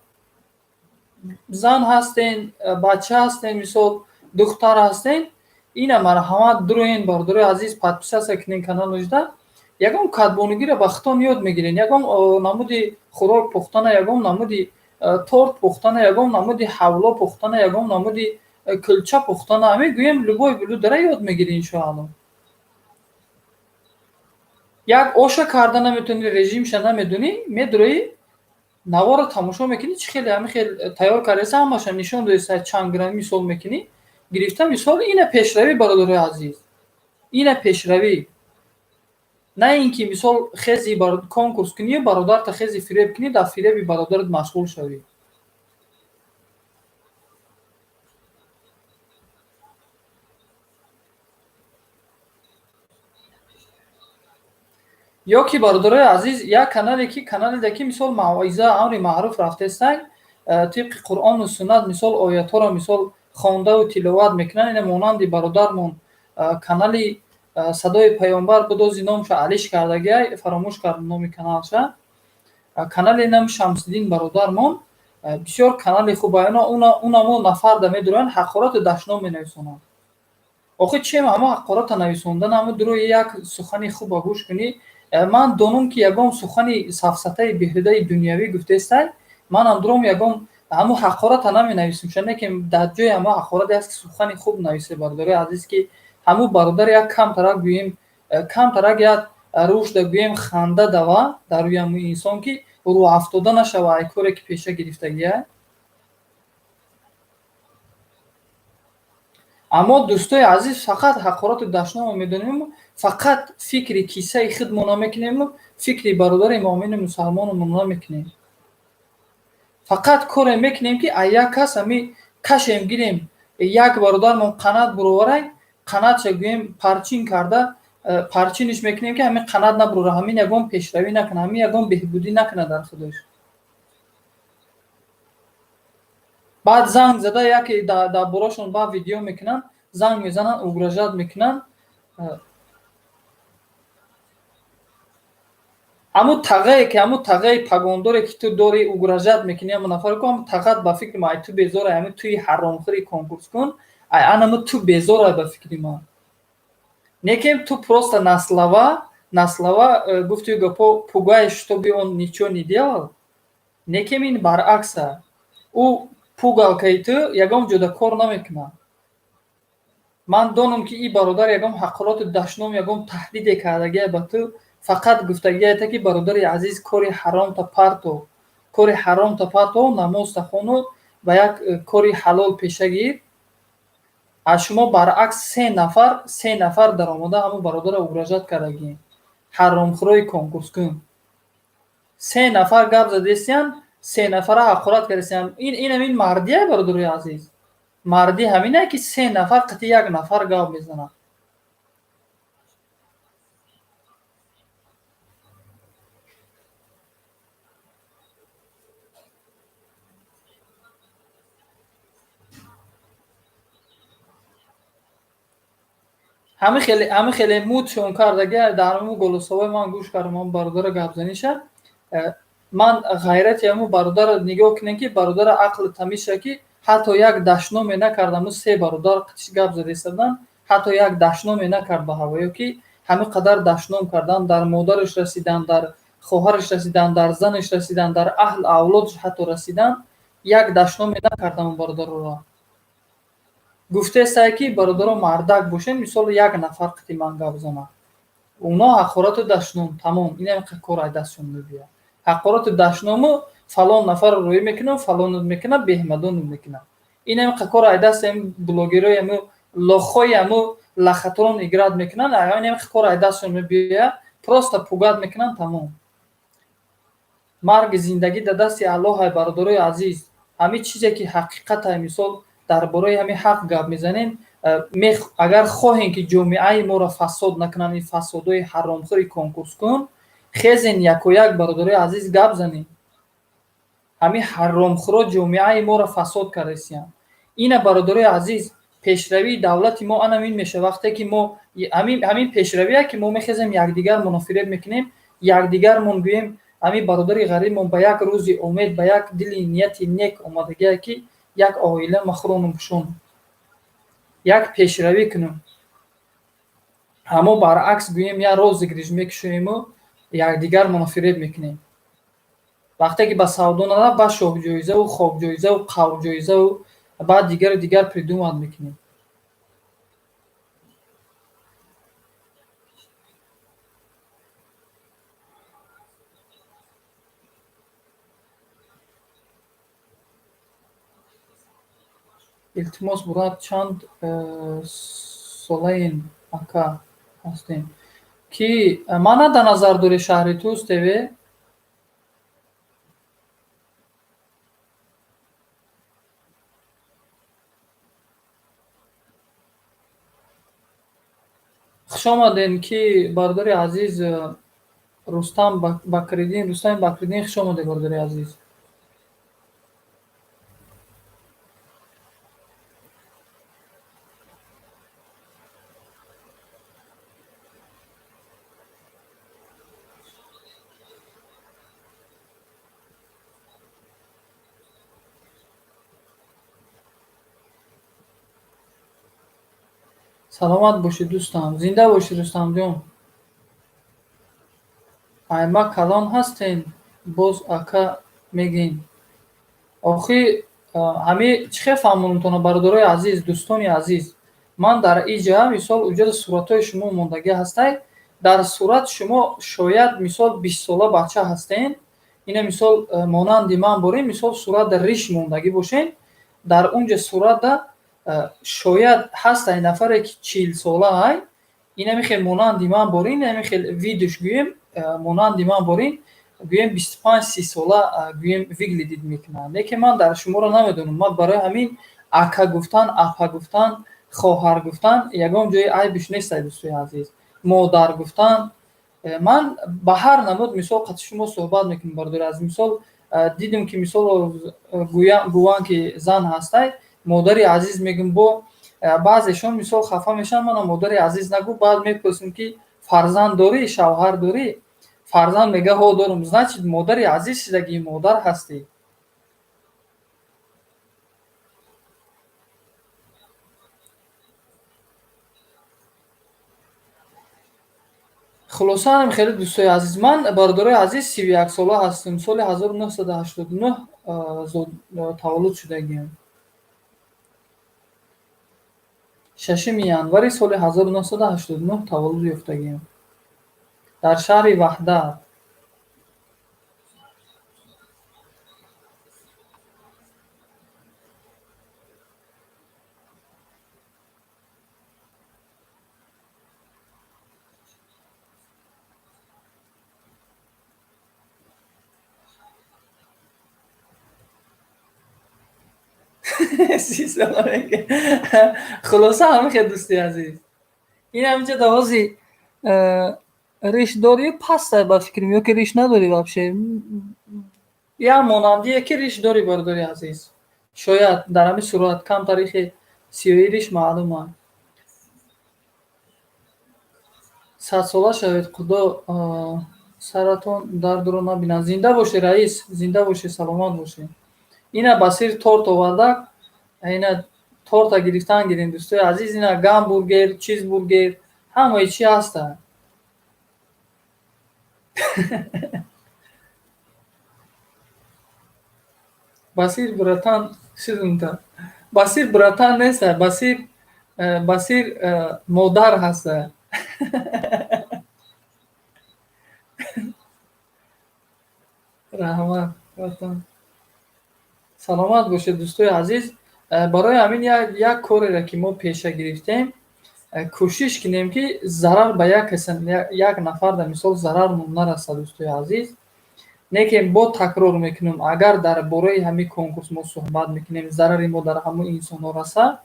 зан ҳастен, бача ҳастен, мисол духтар ҳастен, ина марҳамат дуроен. Бародари азиз, подписатсия кунен каналошда. Ягон катбонугиро ба худтон ёд мегирен. Ягон намуди хӯрок пухтана, ягон намуди торт пухтана, ягон намуди ҳавло пухтана, ягон намуди кулча пухтана. Ҳамин гӯем любой блюдора ёд мегирӣ иншоаллоҳ. Як оша карда наметавонӣ, режимша намедонӣ, медурӣ, наворро тамошо мекунӣ, чӣ хеле ҳамин хел тайёр кардаеса, ҳамаша нишон додаеса чанд грамм мисол мекунӣ. Гирифта мисол ина пешравӣ, бародари азиз. Ина пешравӣ. На ин ки мисол хези конкурс кунӣ, бародарта хези фиреб кунӣ, дар фиреби бародарат машғул шавӣ. ё ки бародари азиз, як канале ки каналеда ки мисол мавъиза амри маъруф рафтестанд, тибқи Қуръону суннат мисол оятҳоро мисол хондаву тиловат мекунанд. Ина монанди бародармон канали Садои Паёмбар будози номша Алиш кардагиай, фаромӯш кардам номи каналша. Канали нам Шамсиддин бародармон бисёр канали хуба. Унамо нафарда медуранд, ҳақорату дашном менависонанд. Охи чем ҳама ҳақората нависондан, ҳама дурои як сухани хуба гӯш кунӣ. Ман донам ки ягон сухани сафсатаи беҳудаи дунявӣ гуфтестай, манам дуром ягон ҳамо ҳақората наменависам. Шуне ки дар ҷои ҳама ҳақорат аст ки сухани хуб нависе. Бародари азиз, ки ҳамо бародар як камтарак гӯем, камтарак як рушда гӯем ханда дава дар рӯи ҳамои инсон, ки рӯ афтода нашава ай коре ки пеша гирифтагия. Аммо дӯстои азиз, фақат ҳақорату дашномо медонем, фақат фикри киссаи худмо намекунем, фикри бародари муъмину мусалмонумон намекунем. Фақат коре мекунем ки ай як кас ҳами кашем гирем, як бародармон қанат буроварай, қанатша гӯем парчин карда, парчиниш мекунем ки ҳамин қанат набурора, ҳамин ягон пешравӣ накуна, ҳамин ягон беҳбудӣ накуна дар худош. баъд занг зада яке дар борашон баъд видео мекунанд, занг мезананд, угрожат мекунанд. ҳамун тағае ки ҳамун тағаи пагондоре ки ту дорӣ угрожат мекунӣ ҳамун нафаре ки ҳамун тағат ба фикри ман ай ту безора, ҳамин туи ҳаромхӯри конкурс кун, ай ана ту безора ба фикри ман. Некем ту просто наслава гуфтию гапо пугаешь, чтобы он ничего не делал. Некем ин баръакса. Ӯ пугалкаи ту ягон ҷода кор намекунад. Ман донам ки ин бародар ягон ҳақорату дашном, ягон таҳдиде кардагия ба ту, фақат гуфтагиата ки бародари азиз, кори ҳаромта партов, кори ҳаромта партов, намозта хону ва як кори ҳалол пеша гир. Аз шумо баръакс се нафар даромада ҳамун бародарро угрожат кардагием. Ҳаромхӯрои конкурскун. 3 нафар гап задестиян, 3 нафара ҳақорат кардестиян. Ин ҳамин мардия бародари азиз. Мардӣ ҳамине ки 3 нафар қати як нафар гап мезанад. ҳамин хеле мудшон кардага дар ҳамин голосовои ман гӯш кардам. Ман бародара гапзаниша ман ғайрати ҳамун бародар нигоҳ кунем ки бародара ақли тамиша ки ҳатто як дашноме накардам. Се бародар қитиш гап зада истадан ҳатто як дашноме накард ба ҳавоё ки ҳамин қадар дашном кардан, дар модараш расидан, дар хоҳараш расидан, дар занаш расидан, дар аҳл авлодаш ҳатто расидан, як дашноме накардам бародароро. Гуфтесае ки бародаро мардак бошен, мисол як нафар қити ман гап занам. Уно ҳақорату дашном тамом. Инам кор ай дастшон мебия. Ҳақорату дашному фалон нафар рӯй мекунам, фалон мекунам, беҳмадон мекунам. Инам кор ай дастем блогеро яму лохой яму лахатрон иград мекунан, инам кор ай дастшон мебия. Просто пугад мекунан тамом. Марги зиндагӣ да дасти Аллоҳ ай бародарои азиз. Ҳамин чизе ки ҳақиқат ай мисол дар бораи ҳамин ҳақ гап мезанем, агар хоҳем ки ҷомеаи моро фасод накунанд, ин фасодҳои ҳаромхӯри конкурскун, хезен якояк бародарои азиз гап занем. ҳамин ҳаромхӯро ҷомеаи моро фасод кардасиянд. Ина бародарои азиз, пешравии давлати мо ана ин меша. Вақте ки мо ҳамин пешравие ки мо мехезем якдигармонро фиреб мекунем, якдигармон гӯем ҳамин бародари ғарибмон ба як рӯзи умед, ба як дили нияти нек омадагие ки як оила махронум пушон, як пешравӣ кунем. ҳамо баръакс гӯем як розыгриш мекушоему, якдигармонро фиреб мекунем. Вақте ки ба савдо нарафт, ба шоҳҷоизаву хокҷоизаву қавҷоизаву баъд дигар придумад мекунем. илтимос бурад чанд солаин ака ҳастем ки мана да назар дори шаҳри тустеве. хушомаден ки бародари азиз Рустам Бакриддин хушомадед бародари азиз. саломат бошед дӯстам, зинда бошед Рустамҷон. Айма калон ҳастен, боз ака мегин. Охи ҳами чӣ хел фаҳмонумтона бародарои азиз, дӯстони азиз. Ман дар иҷа мисол уҷода суратҳои шумо мондагӣ ҳастай. Дар сурат шумо шояд мисол 20 сола бача ҳастен. Ина мисол монанди ман борин, мисол сурат риш мондагӣ бошен. Дар унҷа суратда шояд ҳастай нафаре ки 40 сола ай. Ина мехел монанди ман борин, ина мехел видеош гӯем монанди ман борин, гӯем 25-30 сола гӯем виглидид мекунад. Лекин ман дар шуморо намедонам. Ман барои ҳамин ака гуфтан, апа гуфтан, хоҳар гуфтан ягон ҷои айбиш нестай дӯстои азиз. Модар гуфтан. Ман ба ҳар намуд мисол қати шумо суҳбат мекунем бародари азиз. Мисол дидем ки мисол гӯян ки зан ҳастай, модари азиз мегӯм, бо баъзешон мисол хафа мешаванд, мана модари азиз нагӯ. Баъд мепурсем ки фарзанд дорӣ, шавҳар дорӣ? Фарзанд мега ҳо дорам. Значит модари азиз шудагӣ модар ҳастӣ. хулоса хеле дӯстои азиз, ман бародарои азиз 31 сола ҳастам. Соли 1989 таваллуд шудагиам. 6 январи соли 1989 таваллуд ёфтагиам. Дар шаҳри Ваҳдат. خلاصه همه خیلی دوستی عزیز. این همینجا دوازی ریش داری پس با فکریم یا که ریش نداری بابشه یا مانندیه که ریش داری برداری عزیز. شاید در همین صورت کم تاریخ سیاهی ریش معلومه. садсола шавед, худо саратон дардро набинад. Зинда бошӣ раис, зинда бошӣ, саломат бошӣ. Ина Басир торт оварда, ина торта гирифтан гирем дӯстои азиз, ина гамбургер, чизбургер, ҳамаи чӣ ҳаста. Басир братан шидунта. Басир братан неста, Басир модар ҳаста. Раҳмат братан. Саломат бошед дӯстои азиз. Барои ҳамин як кореро ки мо пеша гирифтем, кӯшиш кинем ки зарар ба як нафарда мисол зарар нарасад дӯстои азиз. Не ки бо такрор мекунем, агар дар бораи ҳамин конкурс мо суҳбат мекунем, зарари мо дар ҳамон инсонҳо раса,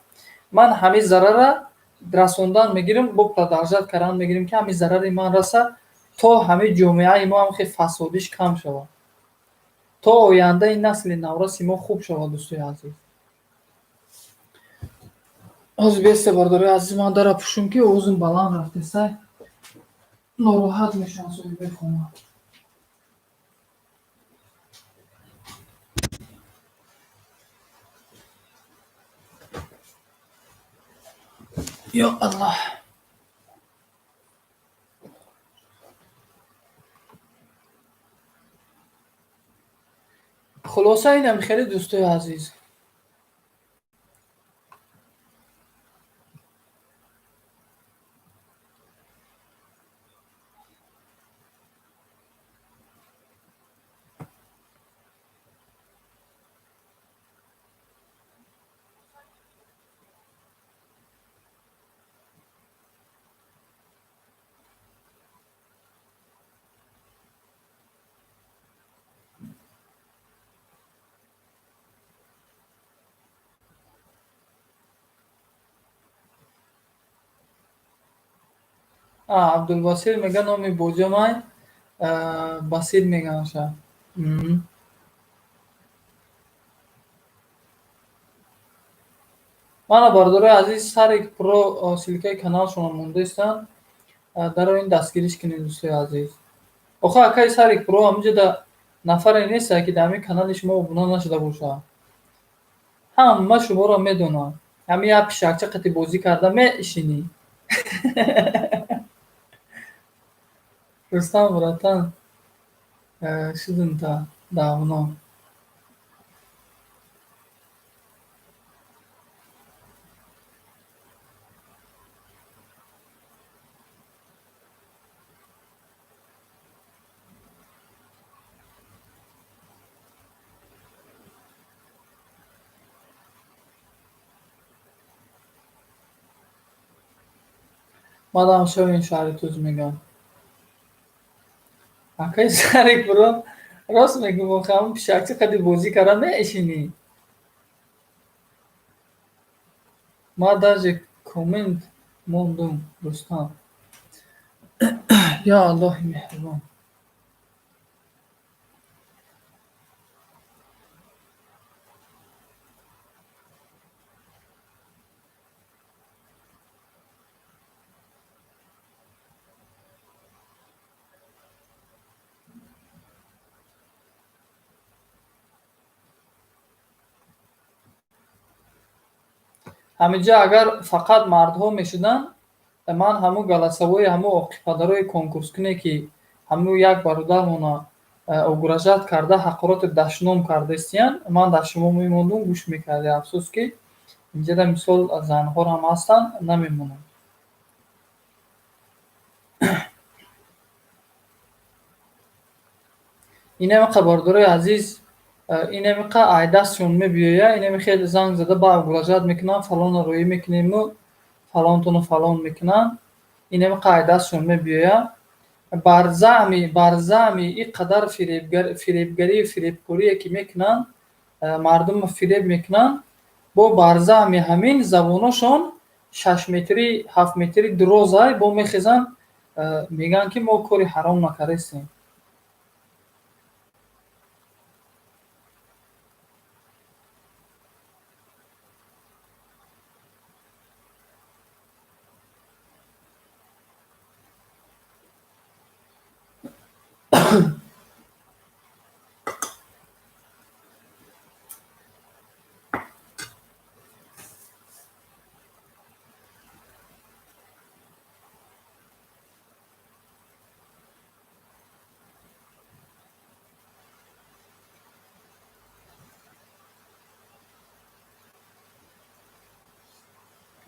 ман ҳамин зарара расондан мегирам, бо продолжат кардан мегирем ки ҳамин зарари ман раса, то ҳамин ҷомеаи мо ҳам хеле фасодиш кам шавад, то ояндаи насли навраси мо хуб шавад дӯстои азиз. ҳозир бесте бардори азиз, ман дара пӯшум ки овозим баланд рафтесай, нороҳат мешавам соҳиби бехона. Ё Аллоҳ. خلاصه اینم خیلی دوستای عزیز. عبدالبصیر میگه نامی بوجمای بصیر میگن شا. مانا برداره عزیز سر یک پرو سیلکه کانال شما مونده استن در این دستگیریش کنید دوستای عزیز. آخه اکای سر یک پرو همونجا دا نفر نیست که در همین کانال شما ابونا نشده باشه. همه شما را میدونم. همین یا پیشکچه قطعی بازی کرده میشینی. رستم براتن شدن تا داونا. مادام شو این شهری توز میگم. اکای سر یک پرو راست میگم آخه همون پیشکچه قطعی بازی کرده میشینی. ما даже коммент мондум рустам. Я Аллоҳи меҳрибон. ҳаминҷа агар фақат мардҳо мешуданд, ман ҳамун галасавои ҳамун оқипадарои конкурскуне ки ҳамун як бародармона огӯражат карда ҳақороти дашном кардаистиянд, ман дар шумо мемондум, гӯш мекарди. афсӯс ки инҷада мисол занҳоро ҳам ҳастанд, намемонанд. инамиқа бардораи азиз, инамиқа айдастшон мебиёя, инами хеле занг зада ба огӯражат мекунанд, фалонро роӣ мекунему, фалонтону фалон мекунанд. инамиқа айдастшон мебиёя. бар заъми ин қадар фиребгарию фиребкорие ки мекунанд, мардумро фиреб мекунанд, бо бар заъми ҳамин забонашон 6 метри 7 метри дурозай бо мехезанд, мегӯянд ки мо кори ҳаром накардастем.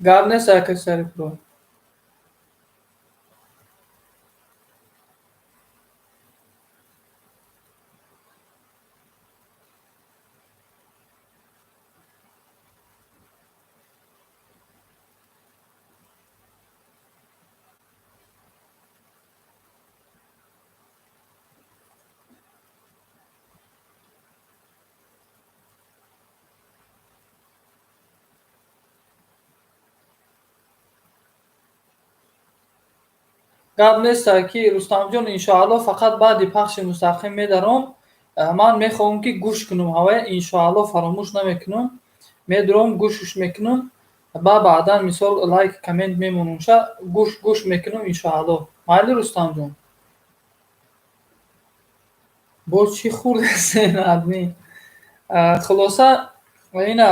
гап нест якаш сари пуро. гап неста ки Рустамҷон иншоалло фақат баъди пахши мустақим медаром. Ман мехоҳам ки гӯш кунам ҳавая иншоалло фаромӯш намекунам. Медурам гӯшш мекунам. Баъдан мисол лайк коммент мемонам ша гӯш мекунам иншоалло. Майли Рустамҷон. Боз чӣ хӯрдасен адми? Хулоса ина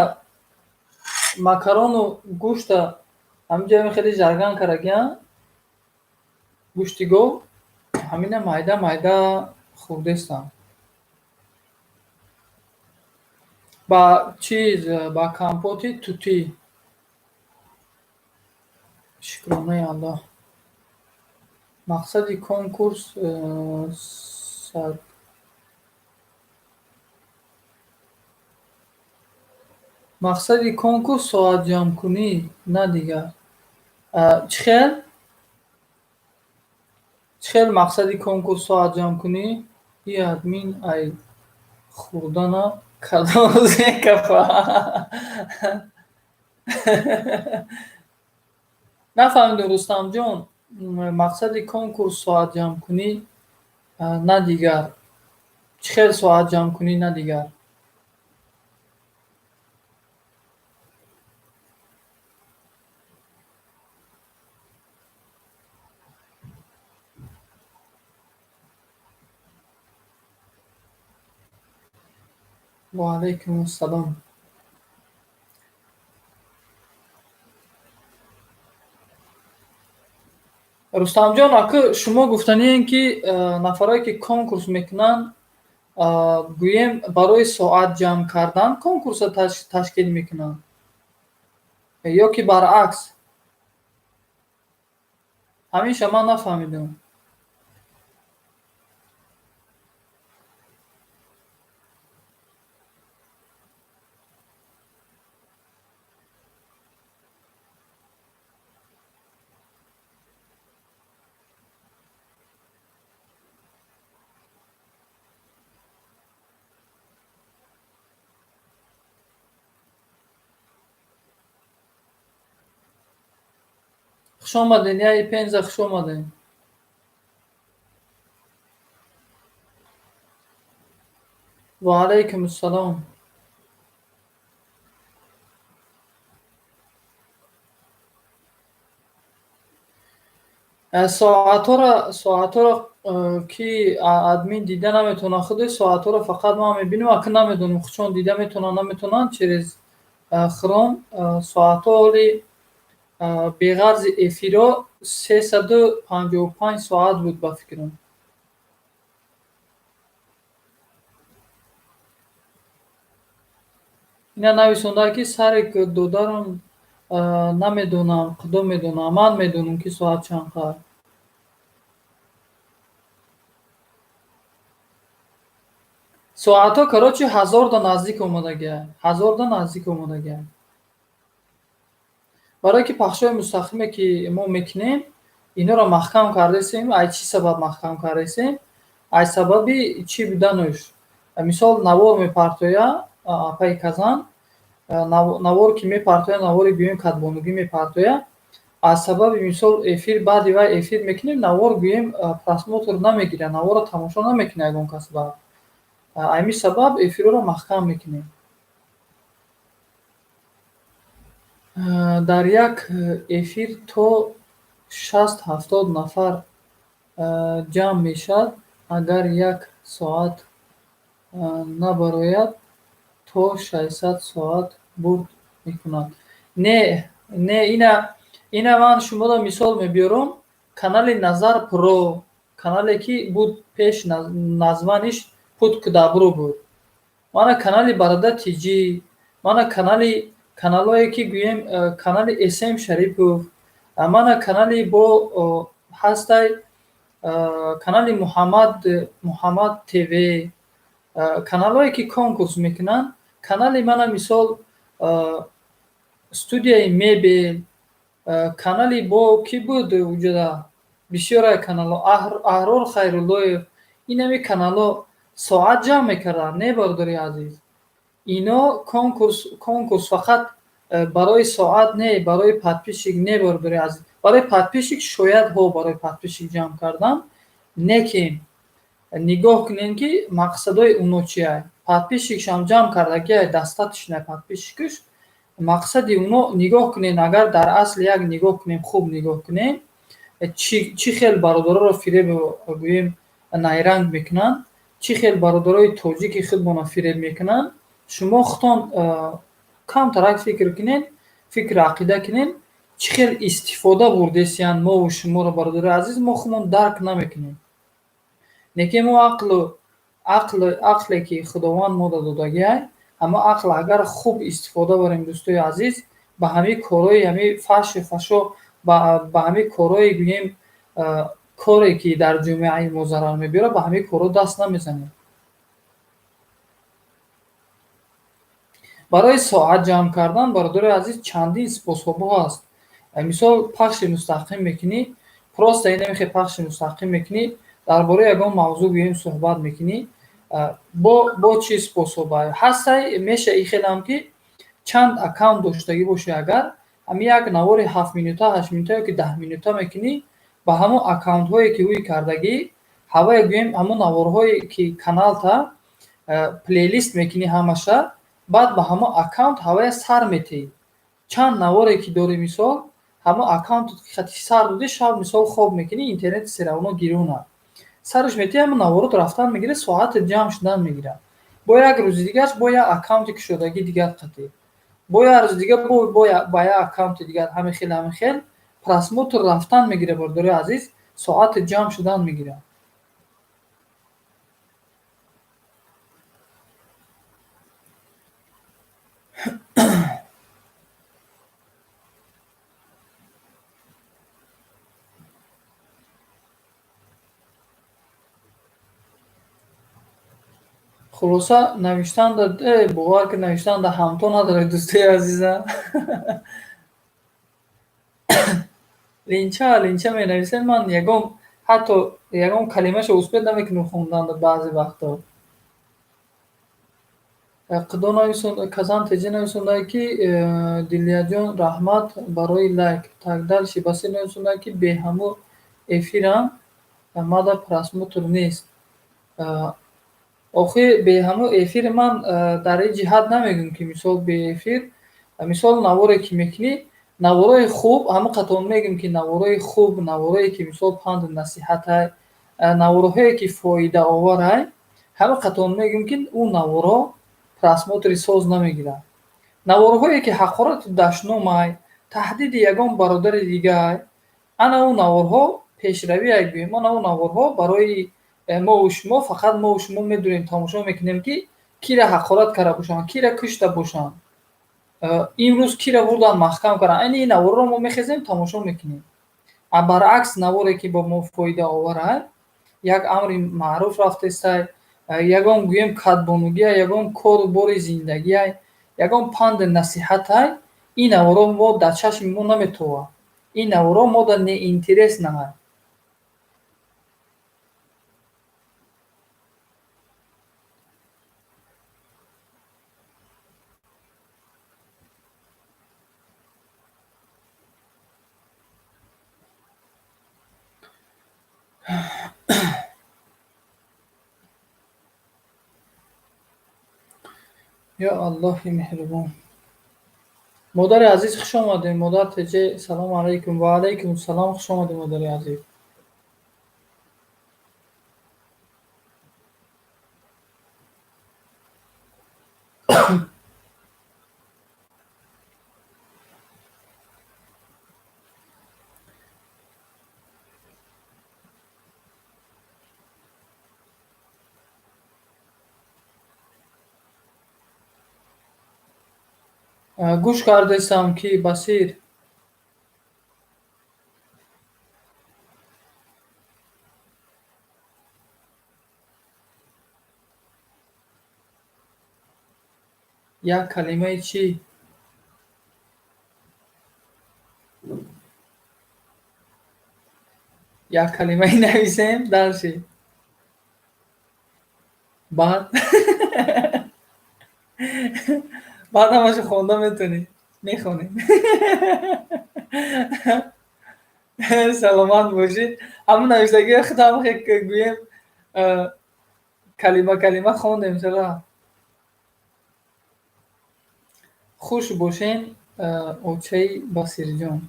макарону гӯшта ҳаминҷоя хеле жарган карагиян. Гӯшти гов ҳамина майда хӯрдестам. Ба чиз ба компоти тутӣ. Шукронаи Аллоҳ. Мақсади конкурс мақсади конкурс соат ҷамъкунӣ, на дигар. Чӣ хел? Чӣ хел мақсади конкурс соат ҷамъкунӣ? И админ ай хурдана кадозе кафа. Нафаҳмидам Рустамҷон. Мақсади конкурс соат ҷамъкунӣ, на дигар. Чӣ хел соат ҷамъкунӣ, на дигар? Ва алайкум ассалом. Рустамҷон ака, шумо гуфтаниян ки нафарое ки конкурс мекунанд гӯем барои соат ҷамъ кардан конкурсро ташкил мекунанд ё ки баръакс? Ҳамиша ман нафаҳмидам. Хушомадед, яи Пенза хушомадед. Ва алайкум ассалом. соатҳоро ки админ дида наметавонад, худи соатҳоро фақат ман мебинам, ака намедонам хучон дида метавонанд, наметавонанд через Chrome соатҳо ҳоли беғарзи эфиро 355 соат буд ба фикрам. Ина нависонда ки сари додарам намедонам, кудом медонам. Ман медонам ки соат чанд қадр. Соатҳо короче 1000 да наздик омадагиянд. 1000 да наздик омадагиянд. Барое ки пахшҳои мустақиме ки мо мекунем, инҳоро маҳкам кардесем. Ай чӣ сабаб маҳкам кардесем? Ай сабаби чӣ будануш. Мисол навор мепартоя апаи казан, навор ки мепартоя, навори гӯем кадбонугӣ мепартоя. Аз сабаби мисол эфир баъди вай эфир мекунем, навор гӯем просмотр намегирад, наворро тамошо намекунад ягон кас баъд. Ҳамин сабаб эфирҳоро маҳкам мекунем. Дар як эфир то 60-70 нафар ҷамъ мешавад. Агар як соат набарояд, то 600 соат бурд мекунад. Не, ина ман шуморо мисол мебиёрам. Канали Назар Про, канале ки буд пеш названиш Путку Дабру буд. Мана канали Барада Тиҷӣ, мана канали каналое ки гӯем канали SM Шарипов, мана канали бо ҳастай канали Муҳаммад ТВ, каналое ки конкурс мекунанд. Канали мана мисол студияи мебел, канали бо кӣ буд вуҷуда бисёрае каналҳо Аҳрор Хайруллоев, инами каналҳо соат ҷамъ мекарданд, не бародари азиз. Ино конкурс фақат барои соат не, барои подписчик не бародари азиз. Барои подписчик шояд барои подписчик ҷамъ кардан, лекин нигоҳ кунем ки мақсадои уно чияй. Подписчикшам ҷамъ кардагиай дастаточная подписчикуш. Мақсади уно нигоҳ кунем, агар дар асл як нигоҳ кунем, хуб нигоҳ кунем, чӣ хел бародароро фиребу гӯем найранг мекунанд, чӣ хел бародарои тоҷики худмона фиреб мекунанд. Шумо худтон камтарак фикр кунед, фикру ақида кунед, чӣ хел истифода бурдесиянд мову шуморо бародари азиз, мо худмон дарк намекунем. Неки мо ақле ки худованд мода додагиай, ҳама ақл агар хуб истифода барем дӯстои азиз, ба ҳамин корҳои ҳамин фашо ба ҳамин корҳои гӯем коре ки дар ҷомеаи мо зарар мебиёрад, ба ҳамин корҳо даст намезанем. Барои соат ҷамъ кардан, бародари азиз, чандин способҳо ҳаст. Мисол пахши мустақим мекунӣ, просто инамихе пахши мустақим мекунӣ, дар бораи ягон мавзӯъ гӯем суҳбат мекунӣ. Бо чӣ способай? Ҳастай меша ин хелам ки чанд аккаунт доштагӣ бошӣ, агар ҳамин як навори 7 минута, 8 минута ёки 10 минута мекунӣ, ба ҳамон аккаунтҳое ки ӯи кардагӣ, ҳавае гӯем ҳамон наворҳое ки каналта плейлист мекунӣ ҳамаша, баъд ба ҳамон аккаунт ҳавае сар метеҳӣ. Чанд наворе ки дорӣ, мисол ҳамон аккаунтот ки хати сар додӣ, шаб мисол хоб мекунӣ, интернети серавоно гирӯна. Сараш метеҳӣ, ҳамон наворот рафтан мегирад, соатат ҷамъ шудан мегирад. Бо як рӯзи дигараш бо як аккаунти кушодагии дигар қатӣ. Бо як рӯзи дигар ба як аккаунти дигар ҳамин хел просмотр рафтан мегирад, бародари азиз, соати ҷамъ шудан мегирад. Хулоса навиштанда бовар ки навиштанда ҳамто надорад дӯстои азизам. Линча менависем, ман ҳатто ягон калимаша успет намекунам хондан баъзе вақтҳо. Қудо Казан теҷа нависондааст ки Дилияҷон раҳмат барои лайк. Тагдал Шибасӣ нависондааст ки беҳамӯ эфирам, мада просмотр нест. Охир беҳамӯ эфири ман дар ин ҷиҳат намегӯм ки мисол беэфир, мисол наворе ки мекунӣ, наворои хуб, ҳамақатон мегӯм ки наворои хуб, наворое ки мисол панду насиҳатай, наворҳое ки фоидаоварай, ҳамақатон мегӯм ки ӯ наворҳо просмотри соз намегирад. Наворҳое ки ҳақорату дашномай, таҳдиди ягон бародари дигаай, ана ӯ наворҳо пешравиай гӯем, ана ӯ наворҳо барои мову шумо, фақат мову шумо медонем, тамошо мекунем ки кира ҳақорат карда бошанд, кира кушта бошанд, имрӯз кира бурдан маҳкам карданд. Айни ин наворро мо мехезем, тамошо мекунем. Баръакс наворе ки ба мо фоидаоварай, як амри маъруф рафтестай, ягон гӯем кадбонугия, ягон кору бори зиндагиай, ягон панду насиҳатай, ин наворо мо дар чашми мо наметовад. Ин наворо мода неинтерес наҳад. Ё Аллоҳи меҳрубон. Модари азиз хуш омадед. Модар теҷа салому алайкум. Ва алайкум салом. Хуш омадед модари азиз. гӯш кардастам ки Басир як калимаи чӣ? Як калимаи нависем дар чӣ? Баъд баъд ҳамаша хонда метавонӣ. Мехонем. Саломат бошед. Ҳамун нависагии худам гӯем калима калима хондем чара? Хуш бошен очаи Басирҷон.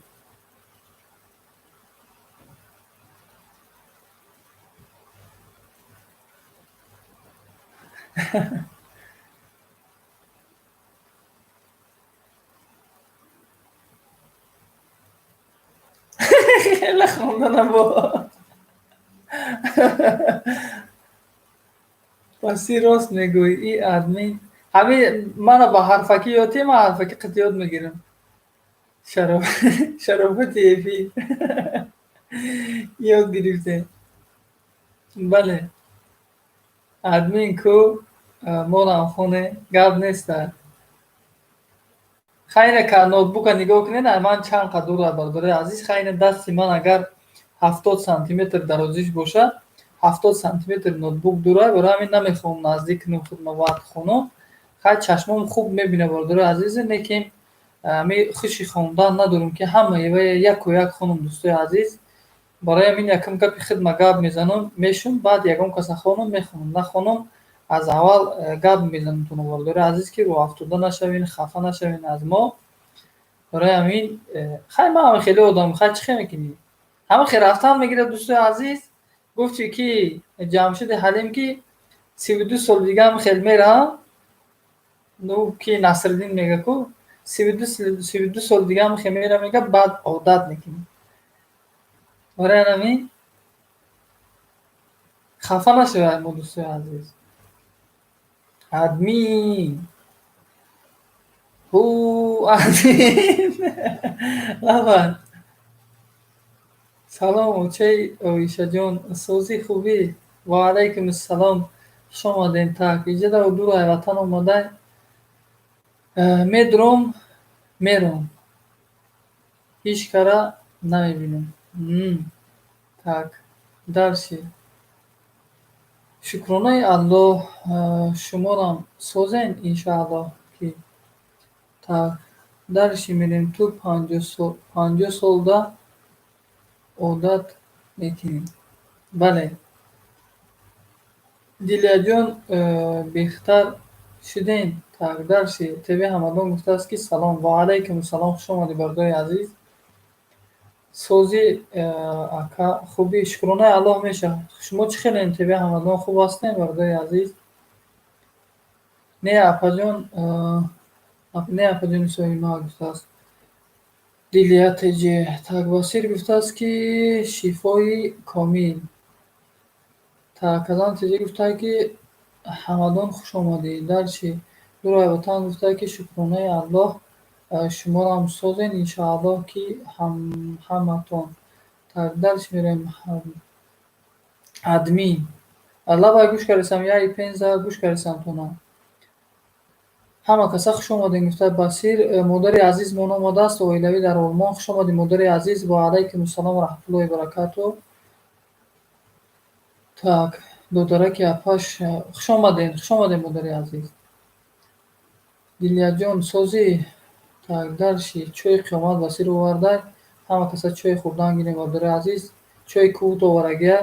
خیلی خونده نبود. Басир рост мегӯй. И админ ҳамин мана ба ҳарфакӣ ёдӣ, ман ҳарфакӣ қат ёд мегирам. Шарофати эфир. Ёд гирифтем. Бале. Админ ку монам хоне гап неста. Хайне ка ноутбука нигоҳ кунед, ман чанд қад дура бардори азиз. Хайне дасти ман агар 70 сантиметр дарозиш бошад, 70 сантиметр ноутбук дура, барои ҳамин намехоҳам наздик худмат хонам. Хай чашмам хуб мебинад бардори азиз, лекин ами хуши хондан надорам ки ҳама яку як хонам дӯстои азиз. Барои ҳамин якам гапи хидма гап мезанам, мешум, баъд ягон каса хонам, мехонам, нахонам, аз аввал гап мезанам ту бардори азиз ки роҳафтода нашавин, хафа нашавин аз мо. Барои ҳамин хай ман ҳам хеле одам, хай чӣ хел мекунӣ? Ҳама хел рафтан мегирад дӯстои азиз. Гуфти ки Ҷамшиди Ҳалим ки 32 соли дига ҳам хел мерам. Ну ки Насриддин мега ку 32 соли дига ҳам хел мерам мега, баъд одат мекунӣ. Барои ҳамин хафа нашавед мо дӯстои азиз. Админ админ лабад. Салом очаи Оишаҷон, сӯзи хубӣ? Ва алайкум ассалом. Хуш омадем. Так, иҷада дурай ватан омадай. Медурам, мерам. Ҳеҷ кара намебинам. Так, дарши. Шукронаи Аллоҳ шуморам созен иншааллоҳ ки так дарши мерем. Ту 50 солда одат мекунем. Бале. Дилияҷон бехтар шудем. Так дарши Теби Ҳамадон гуфтааст ки салом. Ва алайкум ассалом. Хуш омадӣ бардори азиз. Сӯзи ака хубӣ, шукронаи Аллоҳ меша. Шумо чӣ хелен? Теби Ҳамадон хуб ҳастем бардори азиз? Не апаҷони Соима гуфтааст. Дилия теҷи. Так Басир гуфтааст ки шифои комил. Так Казан теҷи гуфтаа ки Ҳамадон хуш омадӣ. Дарчи Дурай ватан гуфтаа ки шукронаи Аллоҳ шуморам созен иншааллоҳ ки ҳаматон. Так дарчи мерем админ. Лабай гӯш карисам, яи пенза гӯш карисам тона. Ҳама каса хуш омадем гуфта Басир. Модари азиз мон омадааст, оилавӣ дар Олмон. Хуш омадӣ модари азиз. Ва алайкум ассалом ва раҳматуллоҳи ва баракатуҳ. Так, додараки Апаш. Хуш омадем модари азиз. Дилияҷон сӯзи. Так дарши чойи қиёмат Басир овардай. Ҳама каса чой хӯрдан гирем бардори азиз. Чойи кӯвут оварагия.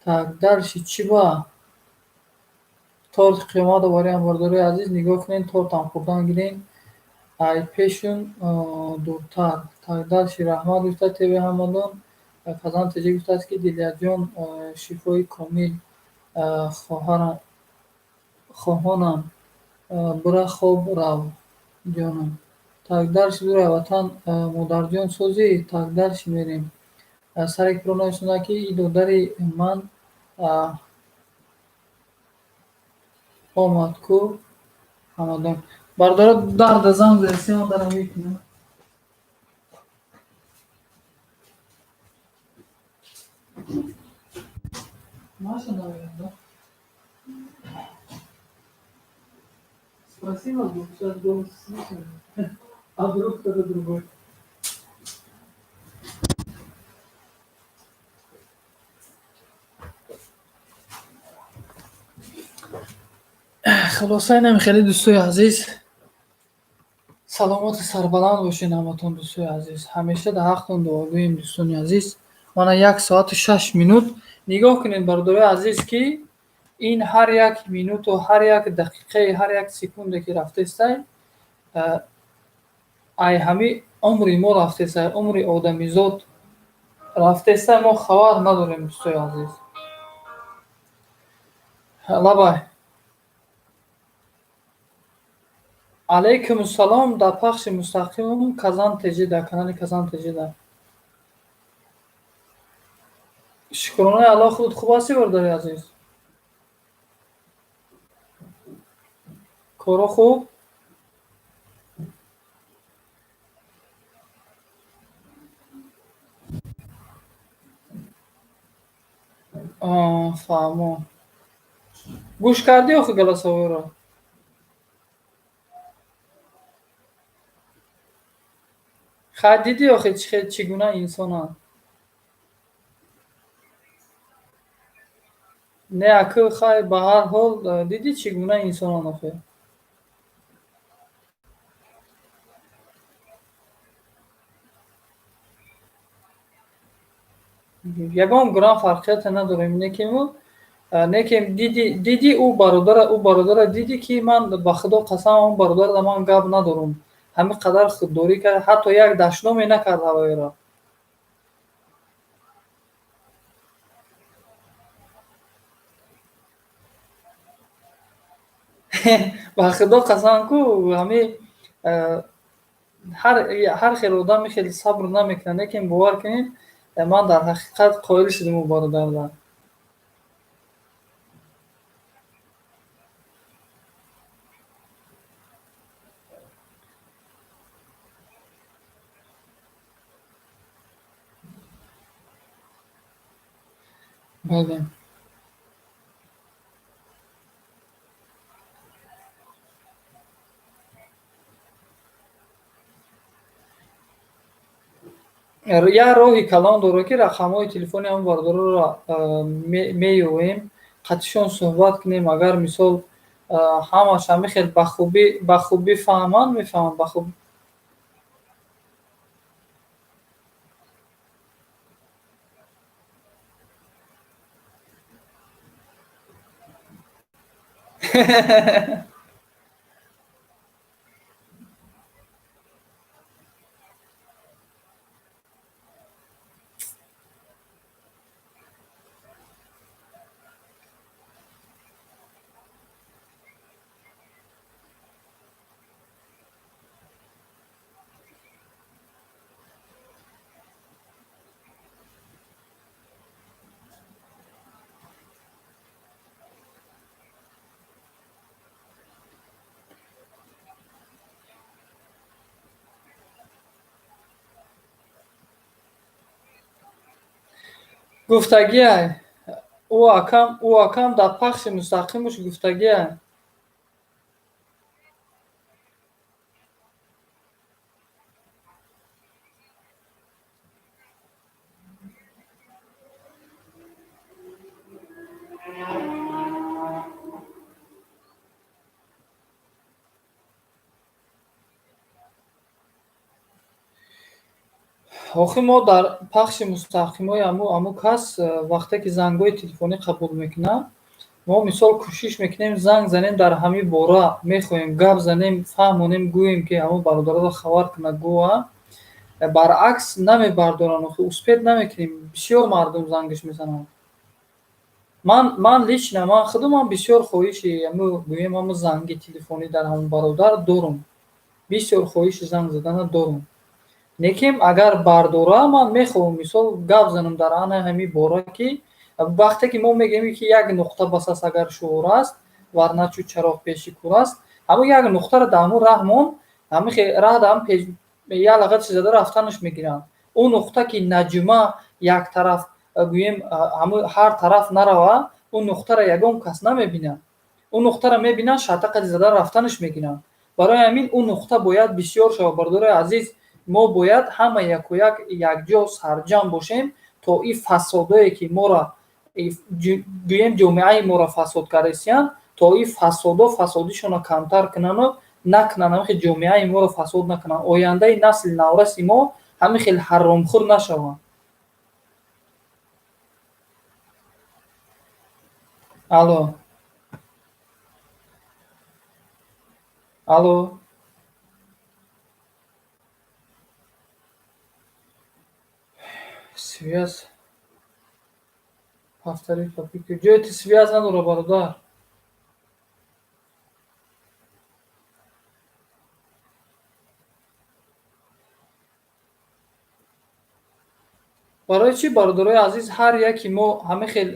Так дарши чиба торти қиёмат овариам бардори азиз. Нигоҳ кунед, тортам хӯрдан гирем. Ай пешум дуртар. Так дарши раҳмат гуфта Теби Ҳамадон. Казан теҷи гуфтааст ки Дилияҷон шифои комил хоҳонам. Бура хоб рав ҷонам. Так дарши Дурай ватан модарҷон сӯзи. Так дарши мерем. Саре пуронашуда ки и додари ман омад ку Ҳамадон. бардора дарда зан зерсион дарам мекунам. Маша наверное. Спасибо, сейчас голос слышно. А вдруг кто-то другой. خلاصه خیلی دوستای عزیز سلامت سربلند باشین همتون دوستای عزیز همیشه در حقتون دعا گوییم دوستان عزیز من 1 ساعت و 6 минут نگاه کنین برادرای عزیز که این هر یک минут و هر یک دقیقه هر یک سکونده که رفته است ای همه عمر ما رفته است عمر آدمیزاد رفته است ما خبر نداریم دوستای عزیز لبای علیکم السلام در پخش مستقیم کازان تجی در کانال کازان تجی در شکرانه الله خود خوب هستی برداری عزیز کارو خوب فهمو گوش کردی آخه گلاسوی را خود دیدی آخه چگونه انسان هم نه اکه خواهی به هر حال دیدی چگونه انسان هم آخه یکم گران فرقیت نداریم نیکیم دیدی او برادر دیدی که من به خدا قسم اون برادر در من گپ ندارم همه قدر خودداری کرد حتی یک دشنامی نکرد هوایی را به خدا قسم کو همه هر خیلی آدم خیلی صبر نمیکنه نیکیم باور کنین من در حقیقت قائل شدم او برادر را بله یا راهی کلان داره که رقم‌های تلفنی هم برادر را میویم قطعشان صحبت کنیم اگر مثال همش همه خیلی بخوبی فهمان میفهمم بخوبی گفتگی های او اکم در پخش مستقیمش گفتگی های آخه ما در پخش مستقیمای امو کس وقتی که زنگای تلفنی قبول میکنه ما مثال کوشش میکنیم زنگ زنیم در همین باره میخوایم گپ زنیم فهمونیم گوییم که همو برادر را خبر کنه گوه برعکس نمیبردارن آخه اسپید نمیکنیم بسیار مردم زنگش میزنن من لیچنه من خودم بسیار خواهشی گوییم همو زنگی تلفنی در همون برادر دارم بسیار خواهش زنگ زدن دارم لیکن اگر برداره من میخوام مثال گپ زنم در آن همین باره که وقتی که ما میگیم که یک نقطه بس است اگر شعور است ورنه چو چراغ پیشی کور است ҳамн як нуқтаро дар ҳамн раҳ мон, ҳамин раҳ дар ҳам ялаға чизада рафтанаш мегиранд. Он нуқта ки наҷма як тараф гӯем ҳар тараф нарава, он нуқтаро ягон кас намебинад. Он нуқтаро мебинанд, шатақа чизада рафтанаш мегиранд. барои ҳамин он нуқта бояд бисёр шавад. Бардори азиз, мо бояд ҳама яку як якҷо сарҷам бошем, то ин фасодое ки моро гӯем ҷомеаи моро фасод кардаистиянд, то ин фасодишонро камтар кунану накунанд, ҳамин хел ҷомеаи моро фасод накунанд, ояндаи насли навраси мо ҳамин хел ҳаромхӯр нашаванд. алло алло связ повтори попитку. Ҷои ти связ надора бародар. барои чӣ бародарои азиз ҳар яки мо ҳамин хел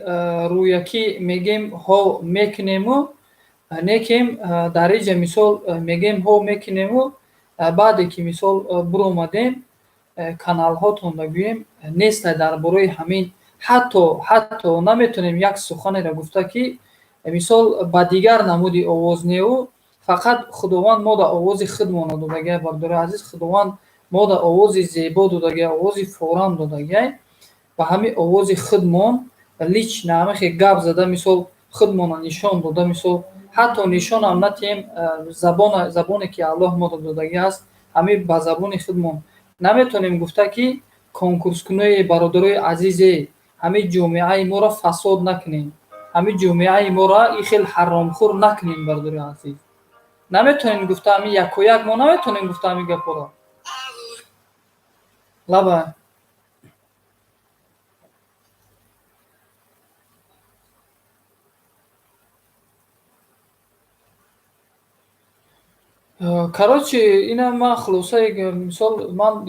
рӯякӣ мегем ҳо мекунему, некем дар инҷа мисол мегем ҳо мекунему, баъде ки мисол биромадем каналҳотонро гӯем нестай дар бораи ҳамин ҳатто наметонем як суханеро гуфта ки мисол ба дигар намуди овознеҳу фақат худованд мо дар овози худмон додагай. Бародарои азиз, худованд мо дар овози зебо додагай, овози форам додагай. Ба ҳамин овози худмон лична ҳамин хел гап зада, мисол худмонро нишон дода, мисол ҳатто нишонам натиҳем забоне ки Аллоҳ моро додагӣ аст, ҳамин ба забони худмон наметонем гуфта ки конкурскунои бародарои азизе, ҳамин ҷомеаи моро фасод накунем, ҳамин ҷомеаи моро ин хел ҳаромхӯр накунем. Бародарои азиз, наметонем гуфта ҳамин яку як мо наметонем гуфта ҳамин гапоро. лаба короче, ина ман хулосаи мисол ман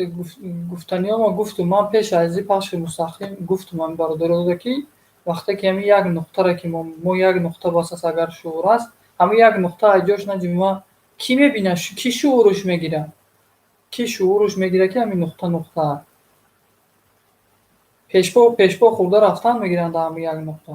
гуфтаниёмо гуфтум, ман пеш аз ин пахши мустақим гуфтум ҳамин бародарода ки вақте ки ҳамин як нуқтаро ки мо як нуқта бас аст, агар шуур аст, ҳамин як нуқта аз ҷош наҷумима, кӣ мебинад, кӣ шуурш мегирад? Кӣ шуурш мегирад ки ҳамин нуқта пешпо хурда рафтан мегиранд дар ҳамин як нуқта.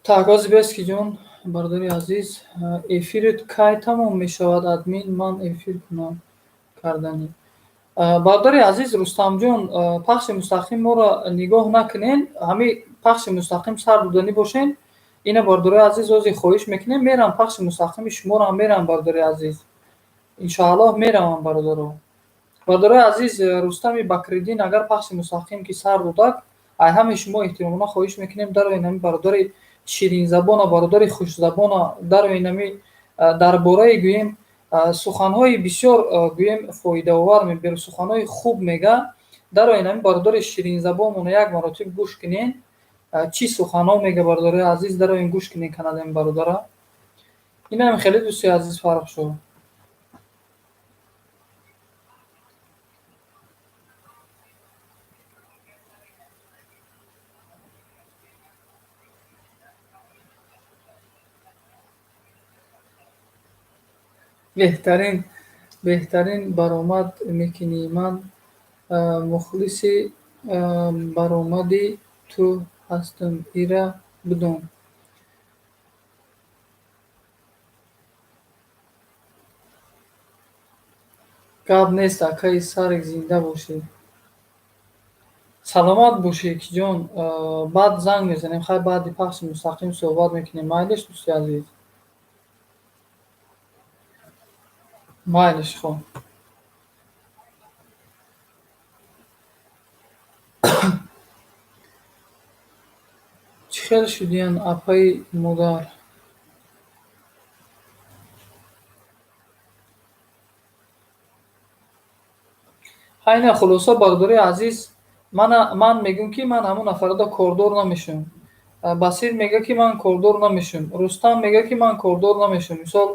Так, ози бески ҷон, бародари азиз, эфирит кай тамом мешавад админ? Ман эфир кунам кардани. Бародари азиз, Рустамҷон, пахши мустақим моро нигоҳ накунен, ҳамин пахши мустақим сар доданӣ бошен. Ина бародари азиз ози хоҳиш мекунем, мерам пахши мустақими шуморо мерам бародари азиз. Иншоаллоҳ меравам бародаро. Бародари азиз, Рустами Бакриддин агар пахши мустақим ки сар додак, аз ҳамаи шумо эҳтиромона хоҳиш мекунем дарои ҳамин бародари ширинзабона, бародари хушзабона, дарои ҳамин дар бораи гӯем суханҳои бисёр гӯем фоидаовар меберу, суханҳои хуб мега, дарои ҳамин бародари ширинзабонмона як маротиб гӯш кунен, чӣ суханҳо мега бародари азиз, дарои ин гӯш кунен канадами бародара. Инам хеле дӯстои азиз фарқ шуд. беҳтарин баромад мекунӣ. Ман мухлиси баромади ту ҳастам, ира бидон. гап нест акаи Сарик, зинда бошӣ, саломат бошӣ киҷон. баъд занг мезанем, хай баъди пахши мустақим суҳбат мекунем. Майлиш дӯстои азиз, майлиш. хоб чӣ хел шудиян апаи модар? ҳайна хулоса бародари азиз, ман мегӯм ки ман ҳамон нафарада кордор намешавам. Басир мега ки ман кордор намешавам. Рустам мега ки ман кордор намешавам. Мисол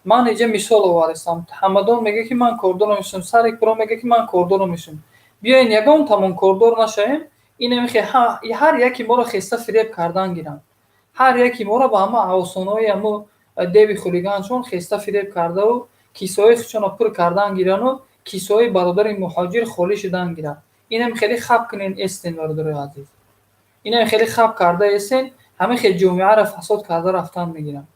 ман иҷа мисол оваристам. Ҳамадон мега ки ман кордор намешавам. Сарик биро мега ки ман кордор намешавам. بیاین یگان تمام کاردار نشویم. اینم که هر یکی ما را خسته فریب کردن گیرند، هر یکی ما را با همه اوسانهای همه دیوی خولیگانشون خسته فریب کرده و کیسه‌های خودشون را پر کردن گیرن و کیسه‌های برادر مهاجر خالی شدن گیرن. اینم خیلی خب کنین استین برادر عزیز، اینم خیلی خب کرده استین، همه خیلی جامعه را فساد کرده رفتن میگیرن.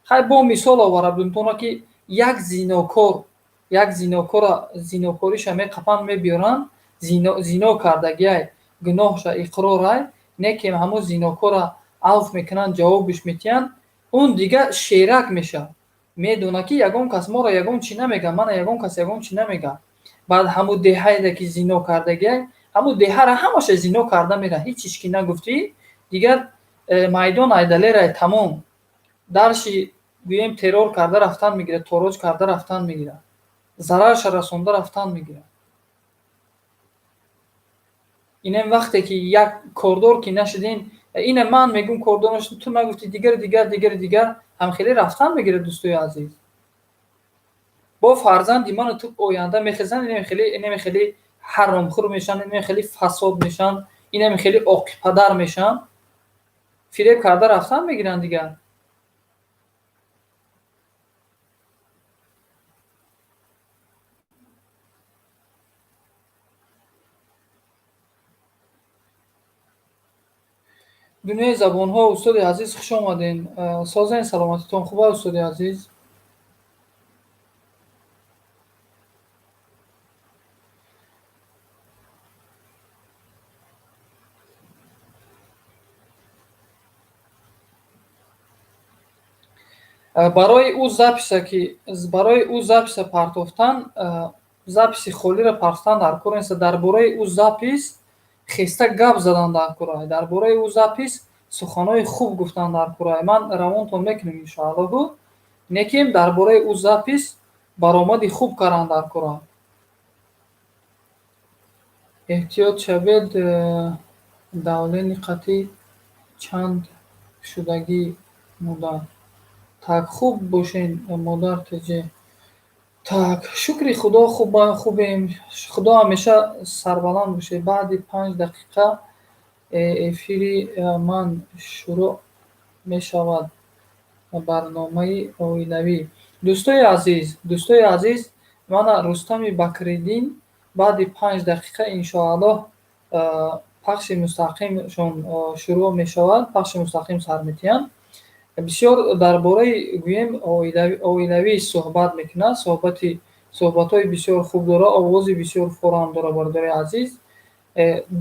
خیلی با مثال آورم تو که یک زیناکار زیناکاریش همه قپن میبیارن، زینا کردگی گناهش اقرار نه که همون زیناکار عفو میکنن جوابش میتین، اون دیگه شیرک میشه، میدونه که یگان کس ما را یگان چی نمیگه، من یگان کس یگان چی نمیگه. بعد همون دهه که زینا کردگی همون دهه را همش زینا کرده میره، هیچ چیزی نگفتی دیگر میدان ایدلی را تمام درشی گویم ترور کرده رفتن میگیره، توروج کرده رفتن میگیره، ضررش رسونده رفتن میگیره. اینم وقتی که یک کوردور که نشدین، اینم من میگم کوردور نشد تو نگفتی دیگر هم خیلی رفتن میگیره. دوستای عزیز با فرزندی من تو آینده میخزن، اینم خیلی حرام خور میشن، اینم خیلی فساد میشن، اینم خیلی عاقل پدر میشن، فریب کرده رفتن میگیرن دیگر. دنیای زبان ها استاد عزیز خوش آمدین. سازن سلامتتون خوبه استاد عزیز؟ برای او записа партофтан, записи холиро партофтан дар кор нест. дар бораи ӯ запис хеста гап задан дар кор, дар бораи ӯ запис суханои хуб гуфтан дар кор. ман равонтон мекунем иншоаллоҳу, неким дар бораи ӯ запис баромади хуб кардан дар кор. эҳтиёт шавед, давлени қатъӣ чанд шудагӣ модар. так хуб бошен модар теҷе. так шукри худо хубем, худо ҳамеша сарбаланд бошед. баъди 5 дақиқа эфири ман шурӯъ мешавад барномаи оилавӣ. дӯстои азиз, ман Рустами Бакриддин баъди 5 дақиқа иншоаллоҳ пахши мустақимшон шурӯъ мешавад, пахши мустақим сар метиҳанд. бисёр дар бораи гӯем оилавӣ суҳбат мекунад, суҳбатҳои бисёр хуб дора, овози бисёр форам дора. бародари азиз,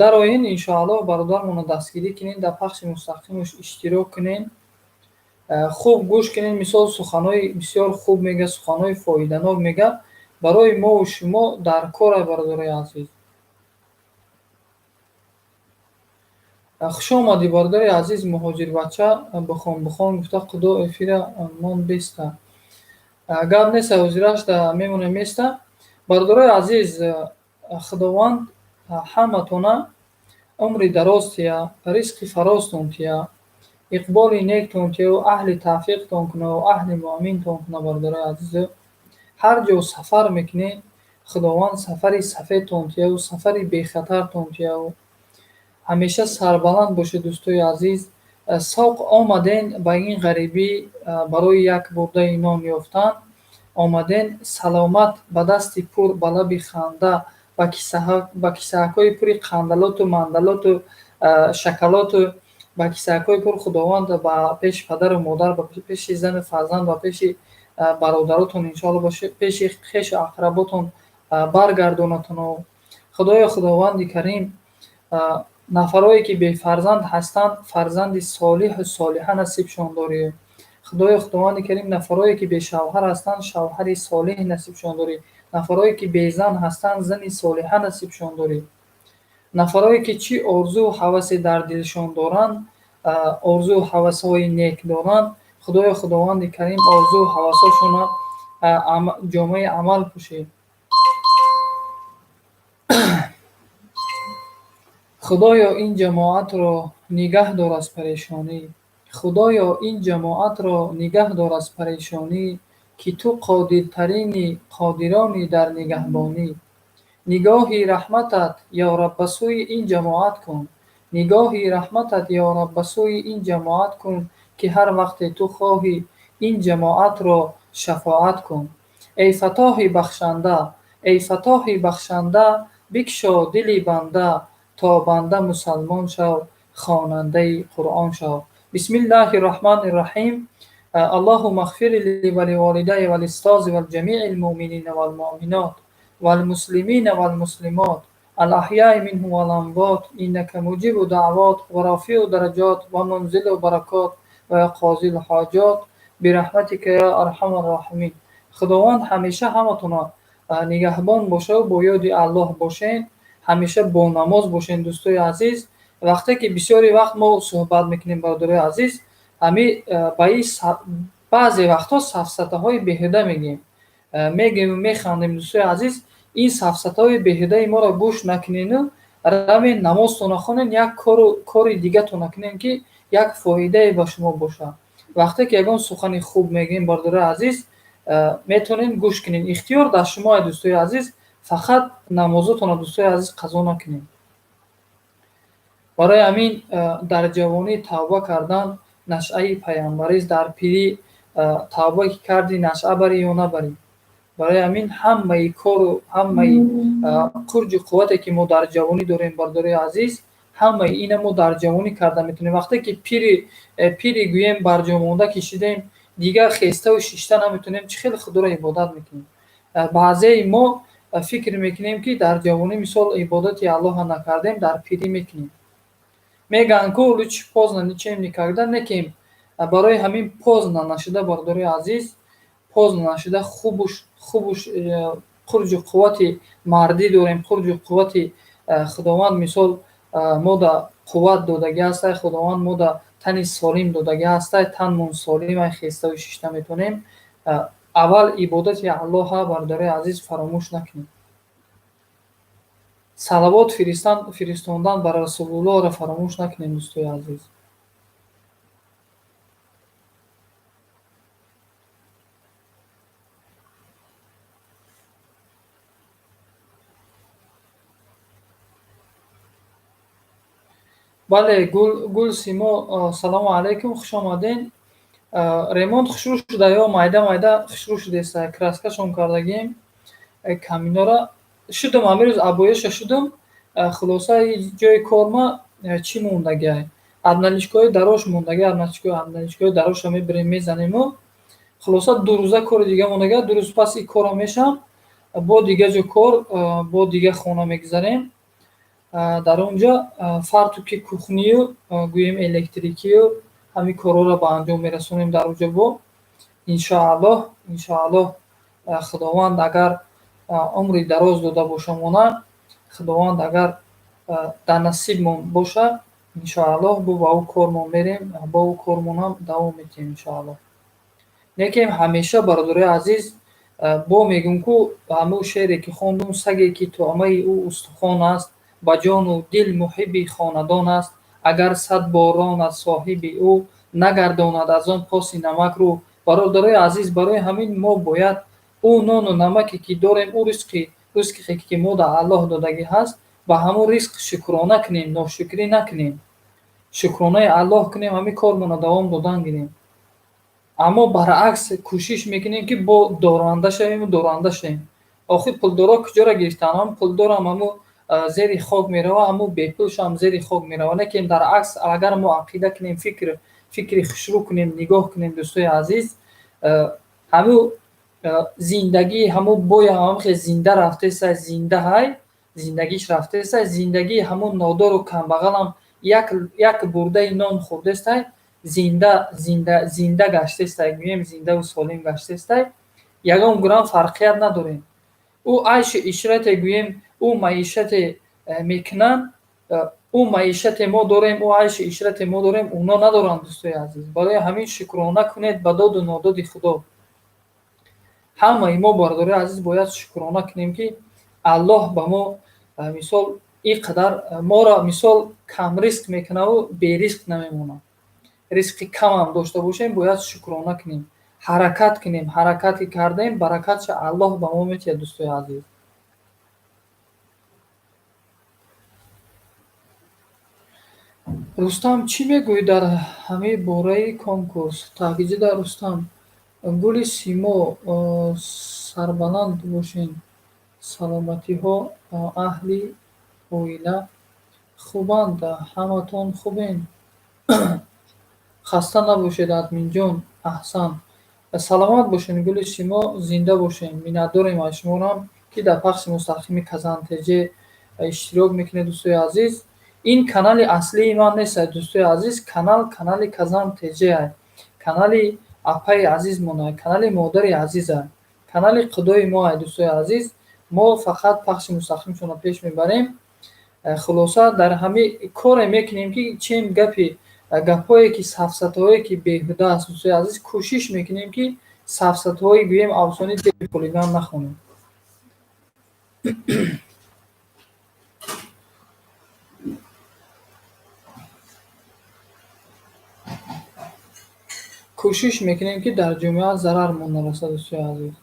дар оин иншоаллоҳ бародармонро дастгирӣ кунед, дар пахши мустақимаш иштирок кунед, хуб гӯш кунед. мисол суханои бисёр хуб мега, суханои фоиданок мега, барои мову шумо дар кора. бародари азиз, хуш омадӣ бародари азиз. муҳоҷирбача бихон гуфта худо эфира мон беста. гап неста, ҳозираш мемонем места. бародари азиз, худованд ҳаматона умри дароз тия, ризқи фарозтон тия, иқболи нектон тияу аҳли тавфиқтон кунаву аҳли муъминтон куна. бародари азизу, ҳар ҷо сафар мекунед, худованд сафари сафедтон тияу сафари бехатартон тияу ҳамеша сарбаланд бошед. дӯстои азиз, соқ омаден ба ин ғарибӣ барои як бурдаи нон ёфтан, омаден саломат ба дасти пур, ба лаби ханда, ба кисаакҳои пури қандалоту мандалоту шакалоту, ба кисаакҳои пур худованд ба пеши падару модар, ба пеши зану фарзанд, ба пеши бародаротон иншоалло, ба пеши хешу ақработон баргардонатону. худоё худованди карим, нафарое ки бефарзанд ҳастанд, фарзанди солиҳу солиҳа насибшон дорӣ. худоё худованди карим, нафарое ки бешавҳар ҳастанд, шавҳари солиҳ насибшон дорӣ. нафарое ки безан ҳастанд, зани солиҳа насибшон дорӣ. нафарое ки чӣ орзуу ҳавасе дар дилшон доранд, орзуу ҳавасҳои нек доранд, худоё худованди карим орзуу ҳавасҳошона ҷомаи амал пӯшед. худоё ин ҷамоатро нигаҳ дор аз парешонӣ. худоё ин ҷамоатро нигаҳ дор аз парешонӣ, ки ту қодиртарини қодирони дар нигаҳбонӣ. نگاهی رحمتت یا رب به سوی این جماعت کن. نگاهی رحمتت یا رب به سوی این جماعت کن که هر وقت تو خواهی این جماعت را شفاعت کن. ای فتاح بخشنده، ای فتاح بخشنده، بکشا دل بنده تا بنده مسلمان شو، خواننده قرآن شو. بسم الله الرحمن الرحیم. اللهم اغفر لي ولوالدي والاستاذ والجميع المؤمنين والمؤمنات والمسلمين والمسلمات الأحياء منهم والأموات إنك مجيب دعوات ورافع درجات ومنزل برکات و قاضی الحاجات برحمتك یا ارحم الراحمین. خداوند همیشه همتون نگهبان باشه و با یاد الله باشین، همیشه با نماز باشین. دوستای عزیز، وقتی که بسیاری وقت ما صحبت میکنیم برادرای عزیز، همی با این بعضی وقتا سفسطه های بیهوده میگیم، میگیم و میخوانیم. دوستای عزیز، این سفسطه های بیهوده ما را گوش نکنین و روین نمازتون نخونین، یک کار دیگه تون نکنین که یک فایده با شما باشه. وقتی که یگان سخن خوب میگیم برادر عزیز، میتونین گوش کنین. اختیار در شما دوستای عزیز، فقط نمازتون دوستای عزیز قضا نکنین. برای همین در جوانی توبه کردن نشأه پیامبری است. در پیری توبه که کردی نشأه بری یا نبری. برای همین همه کار، همه خرج و قوتی که ما در جوانی داریم برادرای عزیز، همه این ما در جوانی کرده میتونیم. وقتی که پیری گویم برجامونده کشیدیم، دیگر خسته و شیشته نمیتونیم، چه خیلی خدا را عبادت میکنیم. بعضی ما فکر میکنیم که در جوانی مثال عبادت الله نکردیم، در پیری میکنیم. میگن که лучше поздно ничем никогда неким. برای همین поздно نشده برادرای عزیز، поздно نشده خوبش خرج و قوت مردی داریم، خرج و قوت خداوند مثال ما دا قوت دادگی هسته، خداوند ما دا تن سالم دادگی هسته، تنمون سالم خسته و ششته میتونیم. اول عبادت الله برادرای عزیز فراموش نکنیم. صلوات فرستاندن بر رسول الله را فراموش نکنیم دوستای عزیز. بله گل سیما سلام علیکم، خوش آمدین. ремонт хушрӯ шуда ё майда хушрӯ шудест? краскашон кардагим каминора шудам, амирӯз абояша шудам. хулоса ҷои корма чӣ мондагиа? абналичкои дарош мондагиа, абналичкои дароша мебирем мезанему. хулоса ду рӯза кори дига мондагиа. ду рӯз пас ин кора мешам, бо дига ҷо кор, бо дига хона мегузарем. дар онҷа фартуки кухнию гӯем электрикию ҳамин корора ба анҷом мерасонем дар онҷа. бо иншоаллоҳ худованд агар умри дароз дода боша мона, худованд агар дар насибмон боша, иншоаллоҳ бо ба ӯ кормон мерем, бо ӯ кормонам давом медиҳем иншоаллоҳ. лекин ҳамеша бародарои азиз бо мегӯм ку ҳамаи шеъре ки хондум, саге ки туъмаи ӯ устухон аст, ба ҷону дил муҳибби хонадон аст. агар сад боронат соҳиби ӯ, нагардонад аз он поси намакро. бародарои азиз, барои ҳамин мо бояд ӯ нону намаке ки дорем, ӯ ризқе ки мо да аллоҳ додагӣ ҳаст, ба ҳамон ризқ шукрона кунем, ношукрӣ накунем. шукронаи аллоҳ кунем, ҳамин кормона давом додан гирем. аммо баръакс кӯшиш мекунем ки бо доранда шавем. охир пулдоро куҷора гирифтаанд? ҳам пулдорам ҳаму зери хок мерава, ҳаму бепулшам зери хок мерава. лекин дар акс агар мо ақида кунем, фикри хушрӯ кунем, нигоҳ кунем дӯстои азиз, ҳаму зиндагӣ, ҳаму боя ҳамахе зинда рафтеса, зинда ҳай зиндагиш рафтеса, зиндагии ҳамун нодору камбағалам як бурдаи нон хӯрдестай, зинда гаштестай, гӯем зиндаву солим гаштестай. ягон гурам фарқият надорем. ӯ айши ишрате гӯем, ӯ маишате мекунанд, ӯ маишате мо дорем, ӯ айши ишрате мо дорем, оно надоранд дӯстои азиз. барои ҳамин шукрона кунед ба доду нододи худо. ҳамаи мо бародарои азиз бояд шукрона кунем ки аллоҳ ба мо мисол ин қадар моро мисол кам ризқ мекунаву беризқ намемонам. ризқи камам дошта бошем, бояд шукрона кунем, ҳаракат кунем. ҳаракати кардем, баракатша аллоҳ ба мо метиҳад дӯстои азиз. рустам чӣ мегӯяд дар ҳамаи бораи конкурс? Таҳкиҷида Рустам: гули симо, сарбаланд бошен, саломатиҳо, аҳли оила хубанд, ҳаматон хубен, хаста набошед админҷон, аҳсан. Саломат бошен гули симо, зинда бошен. Миннатдорем аз шумоам, ки дар пахши мустақими Казан ТЖ иштирок мекунед. дӯстои азиз, ин канали аслии ман нест дӯстои азиз, канали Казан ТЖ ай, канали апаи азизмон ай, канали модари азиз ай, канали қудои мо ай. дӯстои азиз, мо фақат пахши мустақимшонро пеш мебарем. хулоса дар ҳамаи коре мекунем ки чем гапҳое ки сафсатаҳое ки беҳуда аст. дӯстои азиз, кӯшиш мекунем ки сафсатаҳои гӯем афсони деби хулиган нахонем. кӯшиш мекунем ки дар ҷомеа зарармон нарасад. дӯстои азиз,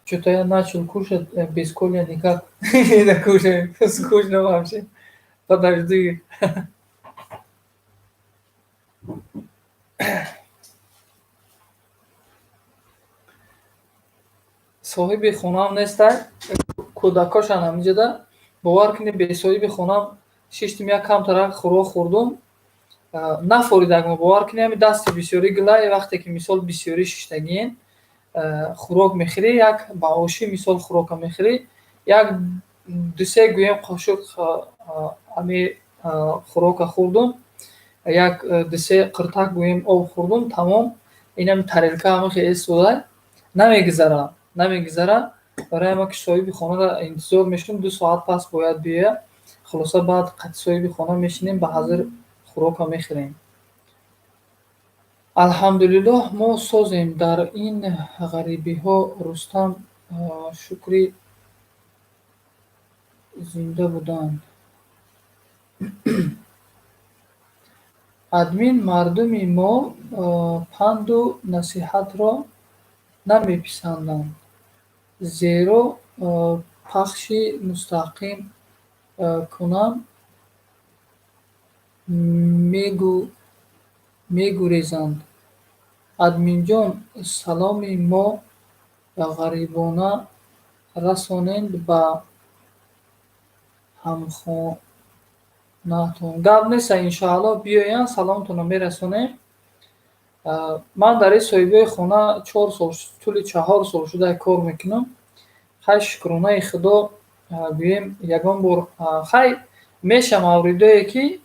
что-то я начал кушать без коля никак не докушаю. Скучно вообще. Подожди. соҳиби хонам нестай, кӯдакошан ҳаминҷода. бовар кунед бе соҳиби хонам шиштум як камтарак хӯрок хӯрдум, нафоридагм. бовар кунед ҳами дасти бисёрӣ гилай, вақте ки мисол бисёрӣ шиштагиен хӯрок мехӯрӣ, як ба оши мисол хӯрока мехӯрӣ, як дусе гӯем қошуқ ҳами хӯрока хӯрдум, як дусе қиртак гӯем об хӯрдум, тамом. инами тарелка ҳами хеле судай намегузара. барои ама ки соҳиби хонара интизор мешудем, 2 соат пас бояд биёяд. хулоса баъд қати соҳиби хона мешинем, ба ҳазир хӯрока мехӯрем. алҳамдулиллоҳ мо созем дар ин ғарибиҳо. Рустам шукри зинда будан. админ мардуми мо панду насиҳатро намеписанданд, зеро пахши мустақим кунам мегурезанд. админҷон, саломи мо ғарибона расонед ба ҳамхонатон. гап неста, иншоалло биёянд, саломтонро мерасонем. ман дар ин соҳибои хона 4 сол, тӯли 4 сол шуда кор мекунам. хай шукронаи худо гӯем ягон бор хай меша мавридое ки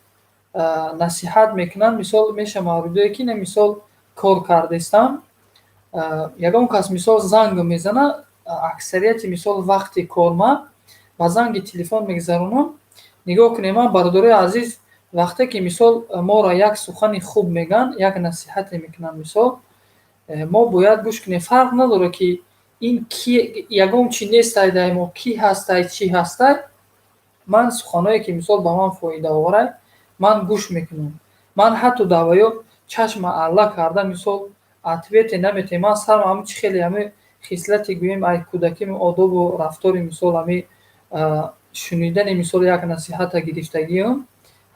насиҳат мекунанд. мисол меша мавридое ки мисол кор кардестам, ягон кас мисол занг мезанад, аксарияти мисол вақти кор ман ба занги телефон мегузаронам. нигоҳ кунед, ман бародарои азиз, вақте ки мисол моро як сухани хуб мегӯянд, як насиҳате мекунанд, мисол мо бояд гӯш кунем. фарқ надорад ки ин ки ягон чи нестай дар мо, ки ҳастай, чӣ ҳастай. ман суханое ки мисол ба ман фоидаоварад, ман гӯш мекунам. ман ҳатто давоё чашма алла карда мисол ответе наметем. ман сарам ҳами чӣ хеле ҳами хислати гӯем ай кӯдаким одобу рафтори мисол ҳами шунидани мисол як насиҳата гирифтагиам,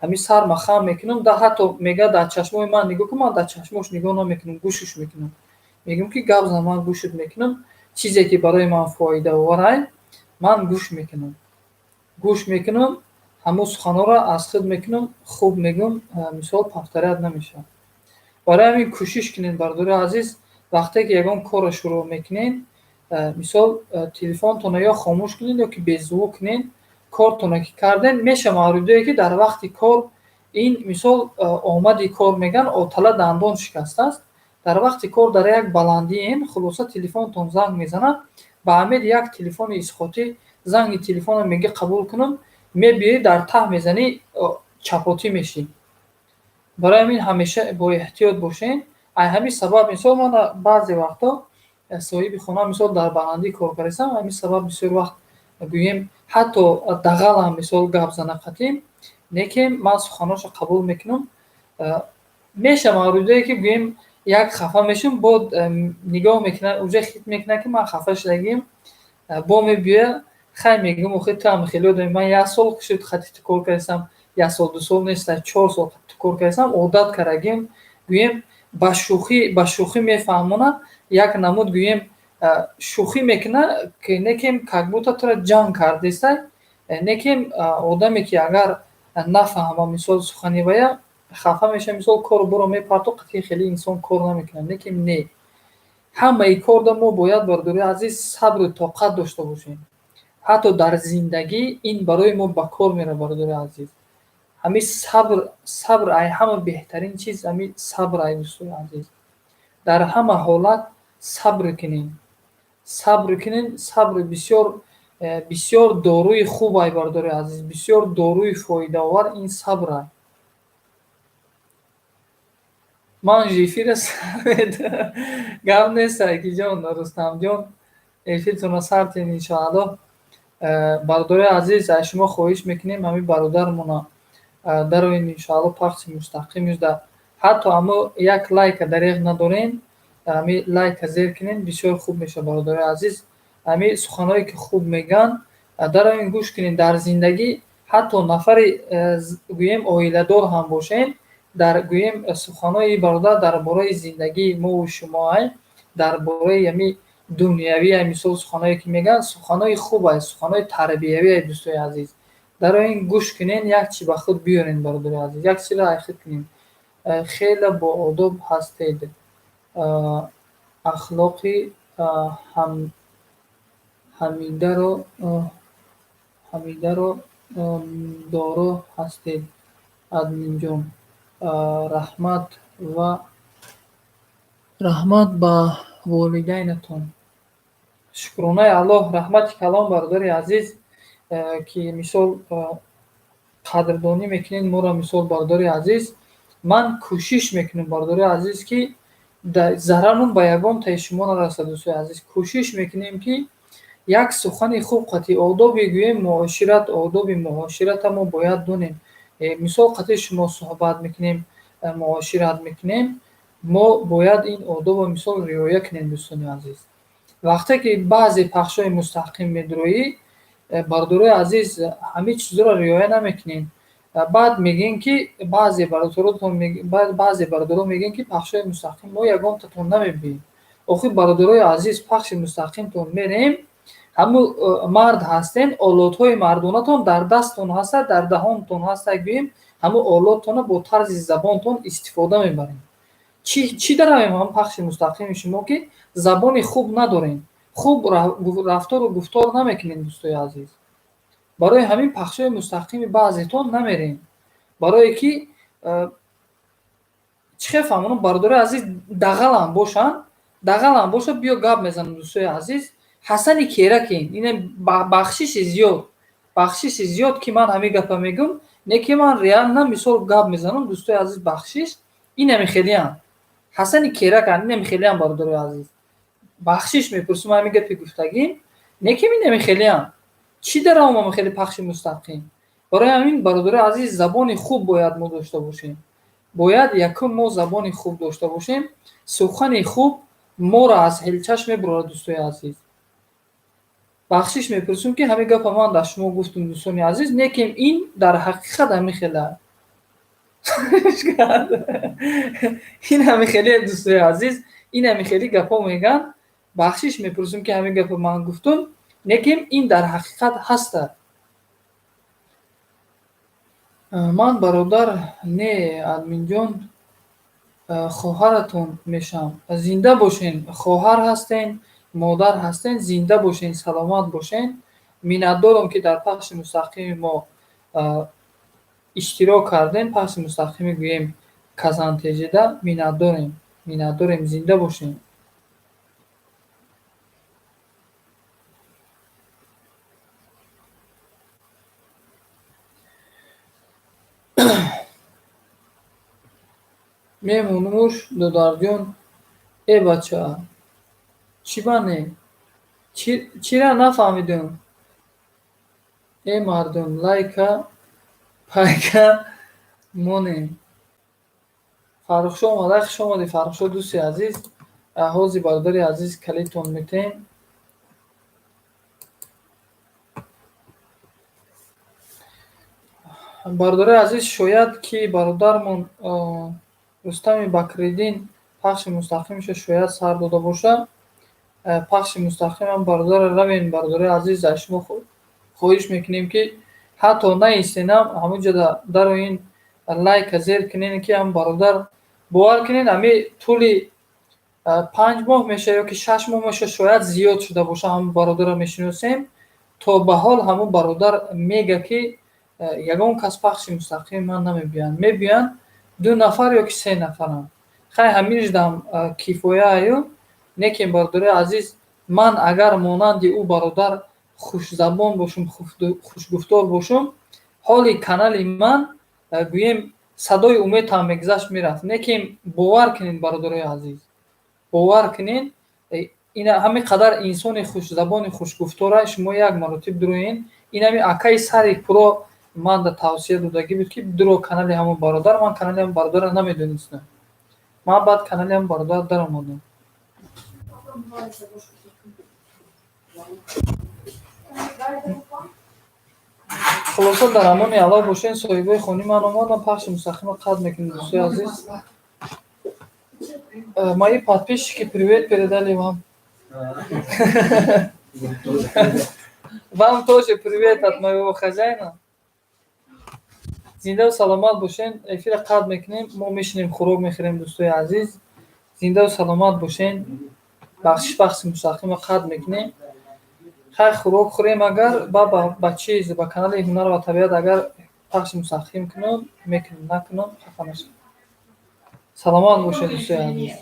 ҳами сарма хам мекунам. да ҳатто мега дар чашмои ман нигоҳ кун, ман дар чашмош нигоҳ намекунам, гӯшш мекунам. мегӯям ки гап зан, ман гӯшт мекунам. чизе ки барои ман фоидаоварад, ман гӯш мекунам. ҳамон суханҳоро аз худ мекунам, хуб мегӯям, мисол повторяд намешавад. барои ҳамин кӯшиш кунед бародари азиз, вақте ки ягон корро шурӯъ мекунед, мисол телефонтонро ё хомӯш кунед ё ки беззвук кунед. кортонро ки карден, меша мавридое ки дар вақти кор ин мисол омади кор меган отала дандон шикастааст. дар вақти кор дар як баландиен, хулоса телефонтон занг мезанад, ба ҳамед як телефони исхотӣ занги телефонро меги қабул кунам, мебиёӣ дар таҳ мезанӣ, чапотӣ мешӣ. барои ҳамин ҳамеша бо эҳтиёт бошед. ай ҳамин сабаб мисол ман баъзе вақто соҳиби хона мисол дар баландӣ кор кардаам, ҳамин сабаб бисёр вақт гӯем ҳатто дағалам мисол гап зана қатъим некем, ман суханошро қабул мекунам. меша мавридое ки гӯем як хафа мешум, бод нигоҳ мекунад, уҷа хит мекунад ки ман хафа шудагиам, бо мебиёяд хай мегум охи ту ҳам хело дорӣ. Ман як сол шуд хати ту кор кардам, як сол ду сол нест, 4 сол хати ту кор кардам, одат карагим гӯем ба шӯхӣ мефаҳмона, як намуд гӯем шӯхӣ мекуна ки некем как будто туро ҷанг кардестай, некем одаме ки агар нафаҳма мисол сухани вая хафа меша, мисол кору буро мепарту қатъи хеле инсон кор намекунад, некем не. ҳамаи корда мо бояд бардори азиз сабру тоқат дошта бошем. ҳатто дар зиндагӣ ин барои мо ба кор меравад бардори азиз. ҳамин сабр ай ҳама беҳтарин чиз ҳамин сабр ай дӯстои азиз. дар ҳама ҳолат сабр кунем. Сабр кунем, сабр бисёр доруи хуб ай бардори азиз, бисёр доруи фоидаовар ин сабр ай. ман эфира гап нест акиҷон, Рустамҷон, эфиртонро сартен иншоалло. Бардори азиз, аз шумо хоҳиш мекунем ҳамин бародармона дароин иншоалло пахши мустақимда, ҳатто ҳамо як лайка дареғ надорен, ҳамин лайка зер кунен, бисёр хуб мешавад бародари азиз. ҳамин суханҳое ки хуб мегӯянд дароин гӯш кунед. Дар зиндагӣ ҳатто нафари гӯем оиладор ҳам бошем, дар гӯем суханои бародар дар бораи зиндагии мову шумоай, дар бораи ҳамин дунявия мисол суханое ки мегӯянд, суханои хуб аст, суханои тарбиявӣ аст дӯстои азиз. Дароин гӯш кунен, як чӣ ба худ биёрен бародари азиз, як чиро айхид кунем. Хеле боодоб ҳастед, ахлоқи ҳамидаро доро ҳастед. Админҷон, раҳмат ба волидайнатон. Шукронаи Аллоҳ, раҳмати калон бародари азиз, ки мисол қадрдонӣ мекунед моро. Мисол бародари азиз, ман кӯшиш мекунам бародари азиз ки зарарам ба ягон таи шумо нарасад. дӯстои азиз, кӯшиш мекунем ки як сухани хуб қати одоби гӯем одоби муоширата мо бояд донем. Мисол қати шумо суҳбат мекунем, муошират мекунем, мо бояд ин одобро мисол риоя кунем. дӯстони азиз, вақте ки баъзе пахшҳои мустақим медуроӣ, бародари азиз ҳамин чизро риоя намекунем. баъд мегӯем ки баъзе бародаро мегӯянд ки пахшҳои мустақим мо ягонтатон намебинем. охир бародарои азиз, пахши мустақимтон мерем, ҳамун мард ҳастен, олодҳои мардонатон дар дасттон ҳастад, дар даҳонтон ҳастад, гӯем ҳамун олодтонро бо тарзи забонтон истифода мебарем. чӣ даравем ҳам пахши мустақими шумо ки забони хуб надорем, хуб рафтору гуфтор намекунем. дӯстои азиз, барои ҳамин пахшҳои мустақими баъзетон намерем, барое ки чӣ хел фаҳмонам бародари азиз дағалам бошад биё гап мезанам. дӯстои азиз, ҳасани керакем, ина бахшиши зиёд ки ман ҳамин гапа мегӯм, не ки ман реална мисол гап мезанам. дӯстои азиз, бахшиш инами хелиам, ҳасани керакам, инами хелиам бародари азиз. бахшиш мепурсам ҳамин гапи гуфтагим, не ки инами хелиам. чӣ даравам хеле пахши мустақим? барои ҳамин бародари азиз, забони хуб бояд мо дошта бошем. бояд якум мо забони хуб дошта бошем. сухани хуб моро аз ҳелчаш мебурад. дӯстои азиз, бахшиш мепурсам ки ҳамин гапа ман дар шумо гуфтам. дӯстони азиз, не ки ин дар ҳақиқат ҳамин хела ин ҳамин хеле. дӯстои азиз, ин ҳамин хели гапо мегӯянд. бахшиш мепурсам ки ҳамин гапа ман гуфтам, не ки ин дар ҳақиқат ҳаста. ман бародар не админҷон, хоҳаратон мешавам. зинда бошен, хоҳар ҳастен, модар ҳастен, зинда бошен, саломат бошен. миннатдорам ки дар пахши мустақими мо иштирок кардем, пахши мустақими гӯем Казантежида. миннатдорем, зинда бошен. мемонуш додарҷон, бача чӣ бане, чира нафаҳмидум. мардум, лайка пайка монем. фаррухшо омада, хуш омадӣ фаррухшо. дӯсти азиз, ҳози бародари азиз калитон метем. Бародари азиз, шояд ки бародармон Рустами Бакриддин пахши мустақимашо шояд сар дода бошад. Пахши мустақимам бародари равен, бародари азиз, аз шумо хоҳиш мекунем ки ҳатто наистенам ҳамунҷода дароин лайка зер кунен ки ҳам бародар бовар кунед ҳами тӯли 5 моҳ меша ё ки 6 моҳ меша шояд зиёд шуда боша ҳамун бародарро мешиносем. То ба ҳол ҳамун бародар мега ки ягон кас пахши мустақими ман намебиёянд. Мебиёянд 2 нафар ё ки 3 нафарам. Хай ҳаминҷдам кифоя аю. Лекин бародари азиз, ман агар монанди ӯ бародар хушзабон бошум, хушгуфтор бошум, ҳоли канали ман гӯем садои умедам мегузашт мерафт. Лекин бовар кунед бародарои азиз, бовар кунед, ина ҳамин қадар инсони хушзабони хушгуфтора шумо як маротиб дуроен. Ин ҳами акаи сари пуро манда тавсия додагӣ буд ки дуро канали ҳамон бародар. Ман канали ҳамон бародарро намедонистам. Ман баъд канали ҳамон бародар даромадам. خلاصه در امان الله باشین. صاحبای خونی من اومدم پخش مستقیم قد میکنم. دوستای عزیز мои подписчики привет передали вам. Вам тоже привет от моего хозяина. Зинда саломат бошен. Эфира қад мекунем, мо мешинем, хӯрок мехӯрем. Дӯстои азиз, зинда саломат бошен. Бахшиш пахши мустақима қад мекунем. Хай хӯрок хӯрем. Агар ба чиз ба канали Ҳунар ва табиат агар пахши мустақим кунам мекунем, накунам хафа нашавед. Саломат бошед дӯстои азиз.